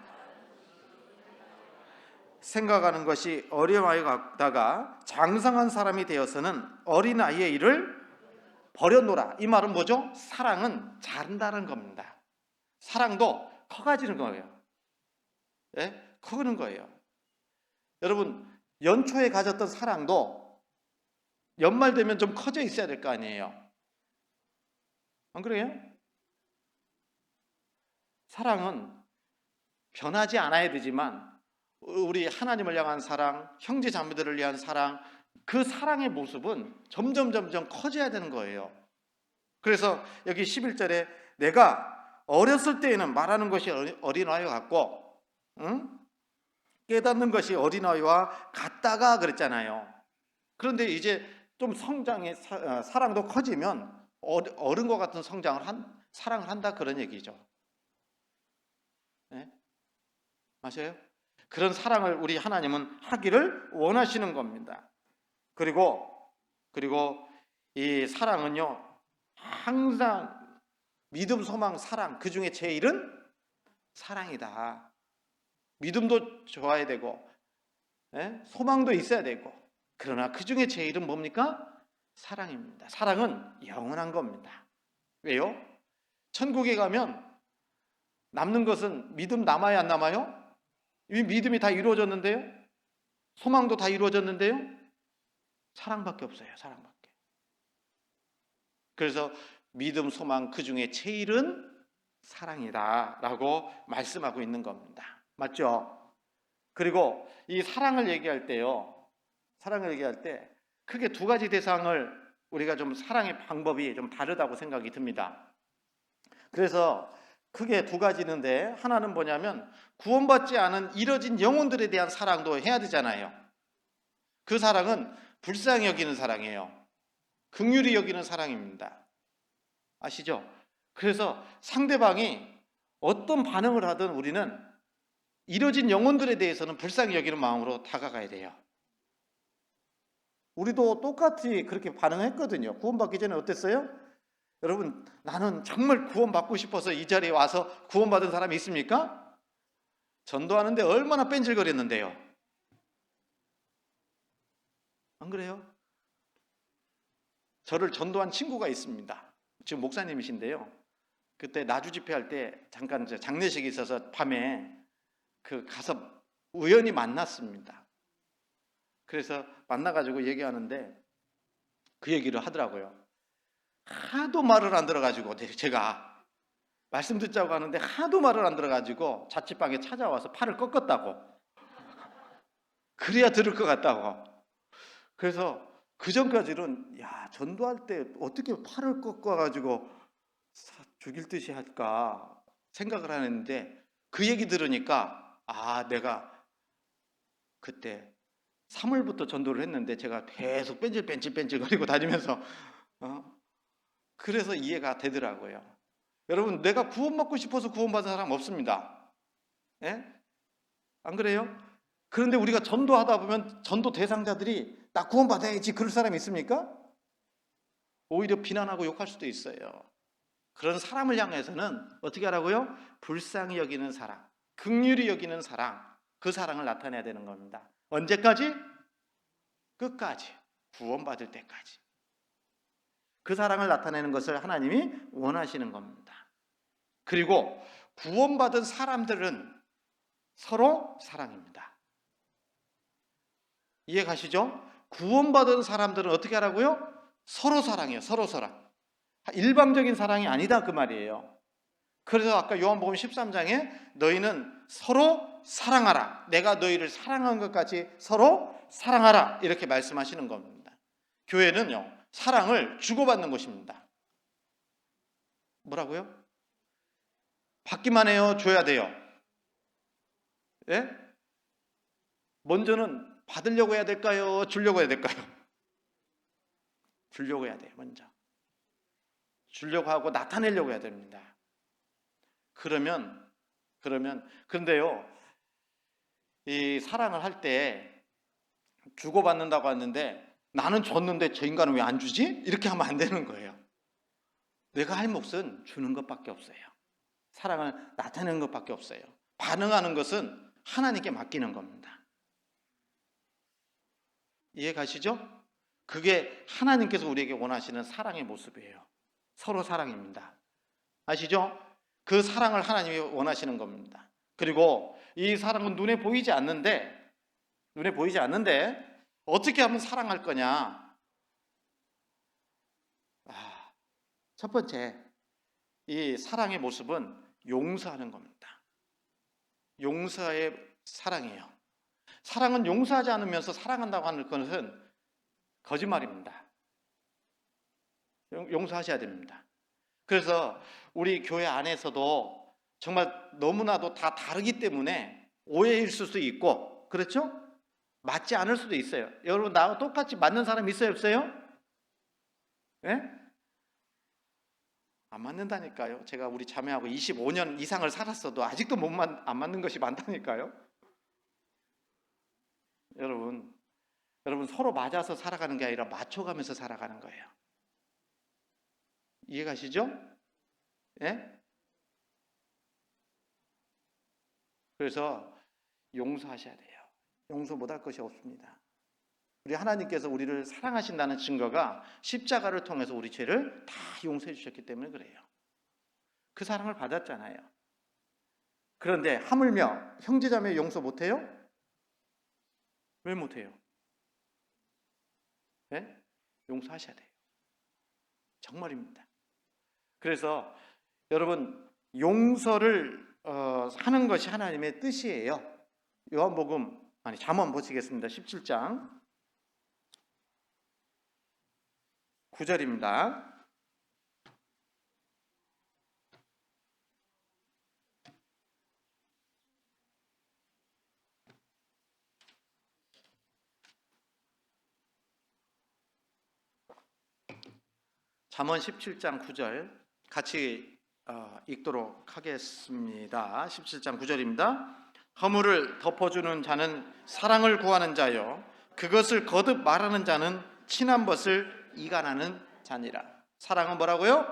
생각하는 것이 어려워하여 가다가 장성한 사람이 되어서는 어린아이의 일을 버려놓으라. 이 말은 뭐죠? 사랑은 자른다는 겁니다. 사랑도 커가지는 거예요. 예? 커는 거예요. 여러분, 연초에 가졌던 사랑도 연말 되면 좀 커져 있어야 될 거 아니에요. 안 그래요? 사랑은 변하지 않아야 되지만 우리 하나님을 향한 사랑, 형제 자매들을 위한 사랑, 그 사랑의 모습은 점점 커져야 되는 거예요. 그래서 여기 11절에 내가 어렸을 때에는 말하는 것이 어린아이와 같고, 응? 깨닫는 것이 어린아이와 같다가 그랬잖아요. 그런데 이제 좀 성장의 사랑도 커지면 어른과 같은 사랑을 한다 그런 얘기죠. 네? 맞아요? 그런 사랑을 우리 하나님은 하기를 원하시는 겁니다. 그리고 이 사랑은요, 항상 믿음, 소망, 사랑, 그 중에 제일은 사랑이다. 믿음도 좋아야 되고, 소망도 있어야 되고, 그러나 그 중에 제일은 뭡니까? 사랑입니다. 사랑은 영원한 겁니다. 왜요? 천국에 가면 남는 것은 믿음 남아요, 안 남아요? 이미 믿음이 다 이루어졌는데요? 소망도 다 이루어졌는데요? 사랑밖에 없어요, 사랑밖에. 그래서 믿음, 소망, 그 중에 제일은 사랑이다 라고 말씀하고 있는 겁니다. 맞죠? 그리고 이 사랑을 얘기할 때요, 사랑을 얘기할 때 크게 두 가지 대상을 우리가 좀 사랑의 방법이 좀 다르다고 생각이 듭니다. 그래서 크게 두 가지인데, 하나는 뭐냐면 구원받지 않은 잃어진 영혼들에 대한 사랑도 해야 되잖아요. 그 사랑은 불쌍히 여기는 사랑이에요. 긍휼히 여기는 사랑입니다. 아시죠? 그래서 상대방이 어떤 반응을 하든 우리는 잃어진 영혼들에 대해서는 불쌍히 여기는 마음으로 다가가야 돼요. 우리도 똑같이 그렇게 반응했거든요. 구원받기 전에 어땠어요? 여러분, 나는 정말 구원받고 싶어서 이 자리에 와서 구원받은 사람이 있습니까? 전도하는데 얼마나 뺀질거렸는데요. 안 그래요? 저를 전도한 친구가 있습니다. 지금 목사님이신데요. 그때 나주 집회할 때 잠깐 장례식이 있어서 밤에 가서 우연히 만났습니다. 그래서 만나가지고 얘기하는데 그 얘기를 하더라고요. 하도 말을 안 들어가지고 제가 말씀 듣자고 하는데 하도 말을 안 들어가지고 자취방에 찾아와서 팔을 꺾었다고. 그래야 들을 것 같다고. 그래서 그 전까지는 전도할 때 어떻게 팔을 꺾어가지고 죽일 듯이 할까 생각을 하는데, 그 얘기 들으니까 내가 그때 3월부터 전도를 했는데 제가 계속 뺀질거리고 다니면서 그래서 이해가 되더라고요. 여러분, 내가 구원받고 싶어서 구원받은 사람 없습니다. 예? 안 그래요? 그런데 우리가 전도하다 보면 전도 대상자들이 나 구원받아야지 그럴 사람이 있습니까? 오히려 비난하고 욕할 수도 있어요. 그런 사람을 향해서는 어떻게 하라고요? 불쌍히 여기는 사랑, 긍휼히 여기는 사랑, 그 사랑을 나타내야 되는 겁니다. 언제까지? 끝까지, 구원받을 때까지. 그 사랑을 나타내는 것을 하나님이 원하시는 겁니다. 그리고 구원받은 사람들은 서로 사랑입니다. 이해 가시죠? 구원받은 사람들은 어떻게 하라고요? 서로 사랑해요. 서로 사랑. 일방적인 사랑이 아니다 그 말이에요. 그래서 아까 요한복음 13장에 너희는 서로 사랑하라, 내가 너희를 사랑한 것 같이 서로 사랑하라, 이렇게 말씀하시는 겁니다. 교회는요, 사랑을 주고받는 것입니다. 뭐라고요? 받기만 해요? 줘야 돼요? 예? 먼저는 받으려고 해야 될까요? 주려고 해야 될까요? 주려고 해야 돼요. 먼저 주려고 하고 나타내려고 해야 됩니다. 그런데요, 이 사랑을 할 때 주고받는다고 하는데 나는 줬는데 저 인간은 왜 안 주지? 이렇게 하면 안 되는 거예요. 내가 할 몫은 주는 것밖에 없어요. 사랑을 나타내는 것밖에 없어요. 반응하는 것은 하나님께 맡기는 겁니다. 이해 가시죠? 그게 하나님께서 우리에게 원하시는 사랑의 모습이에요. 서로 사랑입니다. 아시죠? 그 사랑을 하나님이 원하시는 겁니다. 그리고 이 사랑은 눈에 보이지 않는데 어떻게 하면 사랑할 거냐? 첫 번째, 이 사랑의 모습은 용서하는 겁니다. 용서의 사랑이에요. 사랑은 용서하지 않으면서 사랑한다고 하는 것은 거짓말입니다. 용서하셔야 됩니다. 그래서 우리 교회 안에서도 정말 너무나도 다 다르기 때문에 오해일 수도 있고, 그렇죠? 맞지 않을 수도 있어요. 여러분, 나하고 똑같이 맞는 사람 있어요, 없어요? 예? 안 맞는다니까요. 제가 우리 자매하고 25년 이상을 살았어도 아직도 안 맞는 것이 많다니까요. 여러분 서로 맞아서 살아가는 게 아니라 맞춰가면서 살아가는 거예요. 이해가시죠? 예? 그래서 용서하셔야 돼요. 용서 못할 것이 없습니다. 우리 하나님께서 우리를 사랑하신다는 증거가 십자가를 통해서 우리 죄를 다 용서해 주셨기 때문에 그래요. 그 사랑을 받았잖아요. 그런데 하물며 형제자매 용서 못해요? 왜 못해요? 네? 용서하셔야 돼요. 정말입니다. 그래서 여러분, 용서를 하는 것이 하나님의 뜻이에요. 잠언 보시겠습니다. 17장 9절입니다. 잠언 17장 9절 같이 읽도록 하겠습니다. 17장 9절입니다. 허물을 덮어주는 자는 사랑을 구하는 자요, 그것을 거듭 말하는 자는 친한 것을 이간하는 자니라. 사랑은 뭐라고요?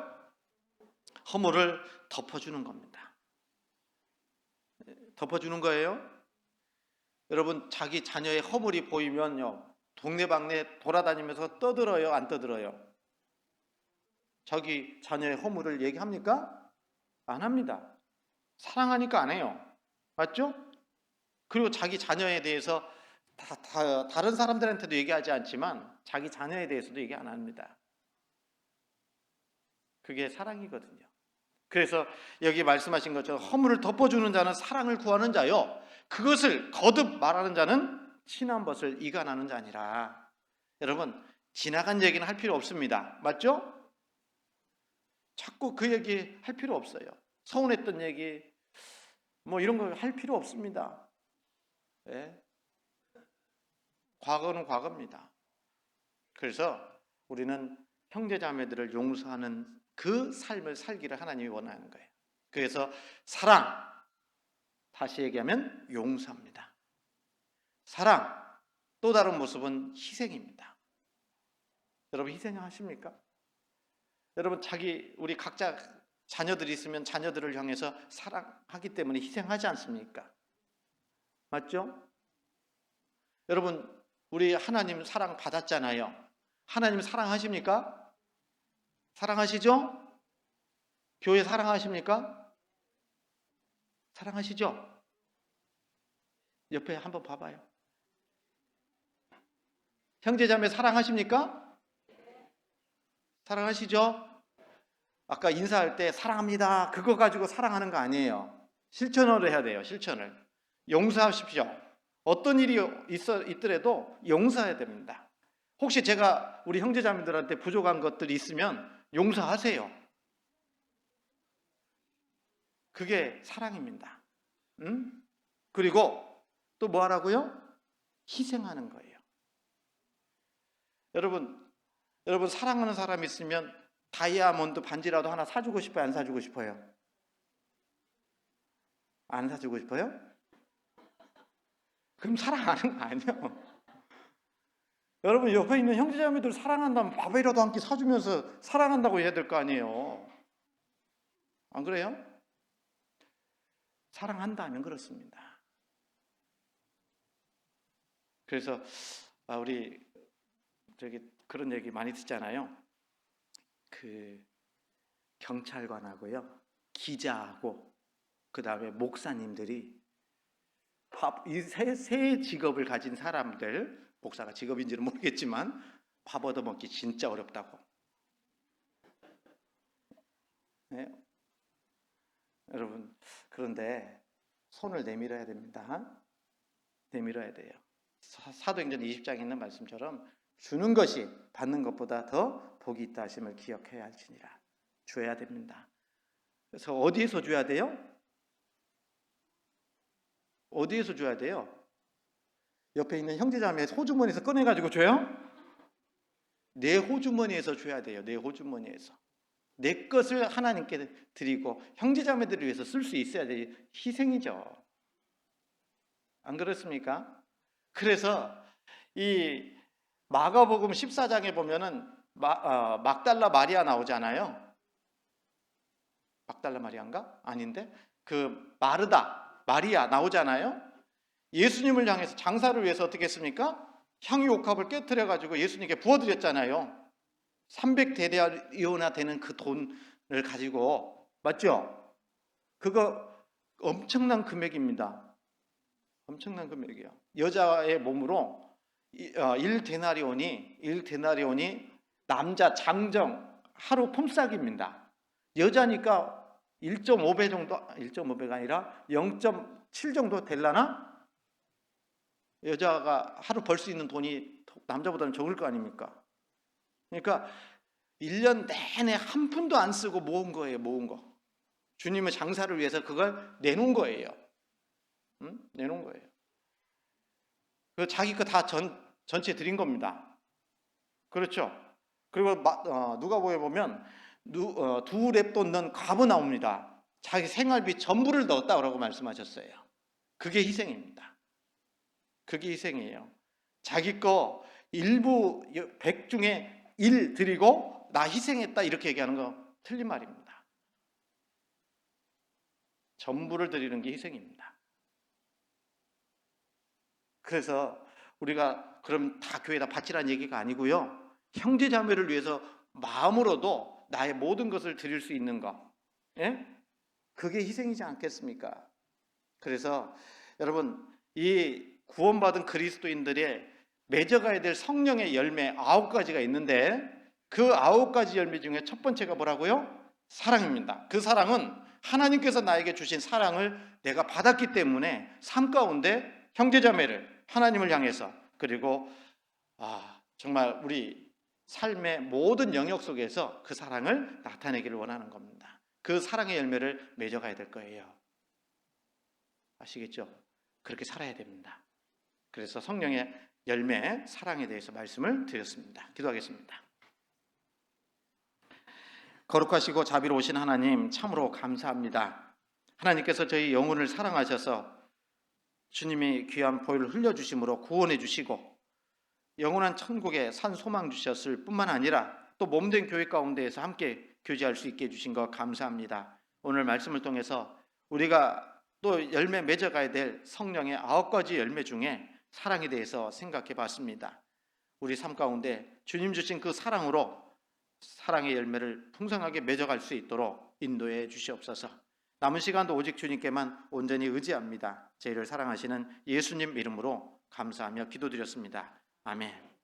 허물을 덮어주는 겁니다. 덮어주는 거예요. 여러분, 자기 자녀의 허물이 보이면요, 동네방네 돌아다니면서 떠들어요, 안 떠들어요? 자기 자녀의 허물을 얘기합니까? 안 합니다. 사랑하니까 안 해요. 맞죠? 그리고 자기 자녀에 대해서 다른 사람들한테도 얘기하지 않지만 자기 자녀에 대해서도 얘기 안 합니다. 그게 사랑이거든요. 그래서 여기 말씀하신 것처럼 허물을 덮어주는 자는 사랑을 구하는 자요, 그것을 거듭 말하는 자는 친한 것을 이간하는 자니라. 여러분, 지나간 얘기는 할 필요 없습니다. 맞죠? 자꾸 그 얘기 할 필요 없어요. 서운했던 얘기 이런 거 할 필요 없습니다. 예? 과거는 과거입니다. 그래서 우리는 형제자매들을 용서하는 그 삶을 살기를 하나님이 원하는 거예요. 그래서 사랑, 다시 얘기하면 용서입니다. 사랑, 또 다른 모습은 희생입니다. 여러분, 희생하십니까? 여러분, 우리 각자 자녀들이 있으면 자녀들을 향해서 사랑하기 때문에 희생하지 않습니까? 맞죠? 여러분, 우리 하나님 사랑 받았잖아요. 하나님 사랑하십니까? 사랑하시죠? 교회 사랑하십니까? 사랑하시죠? 옆에 한번 봐봐요. 형제자매 사랑하십니까? 사랑하시죠? 아까 인사할 때 사랑합니다, 그거 가지고 사랑하는 거 아니에요. 실천을 해야 돼요. 실천을. 용서하십시오. 어떤 일이 있더라도 용서해야 됩니다. 혹시 제가 우리 형제자매들한테 부족한 것들이 있으면 용서하세요. 그게 사랑입니다. 그리고 또 뭐 하라고요? 희생하는 거예요. 여러분 사랑하는 사람이 있으면 다이아몬드 반지라도 하나 사주고 싶어요? 안 사주고 싶어요? 안 사주고 싶어요? 그럼 사랑하는 거 아니에요. 여러분, 옆에 있는 형제자매들 사랑한다면 밥이라도 한 끼 사주면서 사랑한다고 해야 될 거 아니에요. 안 그래요? 사랑한다면 그렇습니다. 그래서 우리 그런 얘기 많이 듣잖아요. 그 경찰관하고요, 기자하고 그 다음에 목사님들이 이 세 직업을 가진 사람들, 목사가 직업인지는 모르겠지만 밥 얻어먹기 진짜 어렵다고. 네? 여러분, 그런데 손을 내밀어야 됩니다. 내밀어야 돼요. 사도행전 20장에 있는 말씀처럼 주는 것이 받는 것보다 더 복이 있다 하심을 기억해야 할지니라. 줘야 됩니다. 그래서 어디에서 줘야 돼요? 어디에서 줘야 돼요? 옆에 있는 형제자매 호주머니에서 꺼내가지고 줘요? 내 호주머니에서 줘야 돼요. 내 호주머니에서. 내 것을 하나님께 드리고 형제자매들을 위해서 쓸 수 있어야 돼요. 희생이죠. 안 그렇습니까? 그래서 이 마가복음 14장에 보면은 막달라 마리아 나오잖아요. 막달라 마리아인가? 아닌데 그 마리아 나오잖아요. 예수님을 향해서 장사를 위해서 어떻게 했습니까? 향유옥합을 깨트려 가지고 예수님께 부어드렸잖아요. 300데나리온이나 되는 그 돈을 가지고, 맞죠? 그거 엄청난 금액입니다. 엄청난 금액이에요. 여자의 몸으로 1데나리온이 남자 장정 하루 품삯입니다. 여자니까 1.5배 정도, 1.5배가 아니라 0.7 정도 될라나? 여자가 하루 벌 수 있는 돈이 남자보다는 적을 거 아닙니까? 그러니까 1년 내내 한 푼도 안 쓰고 모은 거예요. 모은 거. 주님의 장사를 위해서 그걸 내놓은 거예요. 내놓은 거예요. 그 자기 거 다 전체 드린 겁니다. 그렇죠? 그리고 누가복음에 보면 두 렙돈 넣은 갑이 나옵니다. 자기 생활비 전부를 넣었다고 말씀하셨어요. 그게 희생입니다. 그게 희생이에요. 자기 거 일부 100 중에 1 드리고 나 희생했다 이렇게 얘기하는 거 틀린 말입니다. 전부를 드리는 게 희생입니다. 그래서 우리가 그럼 다 교회에다 바치라는 얘기가 아니고요. 형제 자매를 위해서 마음으로도 나의 모든 것을 드릴 수 있는 거, 예? 그게 희생이지 않겠습니까? 그래서 여러분, 이 구원받은 그리스도인들의 맺어가야 될 성령의 열매 9가지가 있는데 그 9가지 열매 중에 첫 번째가 뭐라고요? 사랑입니다. 그 사랑은 하나님께서 나에게 주신 사랑을 내가 받았기 때문에 삶 가운데 형제자매를 하나님을 향해서, 그리고 정말 우리 삶의 모든 영역 속에서 그 사랑을 나타내기를 원하는 겁니다. 그 사랑의 열매를 맺어가야 될 거예요. 아시겠죠? 그렇게 살아야 됩니다. 그래서 성령의 열매, 사랑에 대해서 말씀을 드렸습니다. 기도하겠습니다. 거룩하시고 자비로우신 하나님, 참으로 감사합니다. 하나님께서 저희 영혼을 사랑하셔서 주님이 귀한 보혈을 흘려주심으로 구원해 주시고 영원한 천국에 산 소망 주셨을 뿐만 아니라 또 몸된 교회 가운데에서 함께 교제할 수 있게 해주신 것 감사합니다. 오늘 말씀을 통해서 우리가 또 열매 맺어가야 될 성령의 9가지 열매 중에 사랑에 대해서 생각해 봤습니다. 우리 삶 가운데 주님 주신 그 사랑으로 사랑의 열매를 풍성하게 맺어갈 수 있도록 인도해 주시옵소서. 남은 시간도 오직 주님께만 온전히 의지합니다. 저희를 사랑하시는 예수님 이름으로 감사하며 기도드렸습니다. 아멘.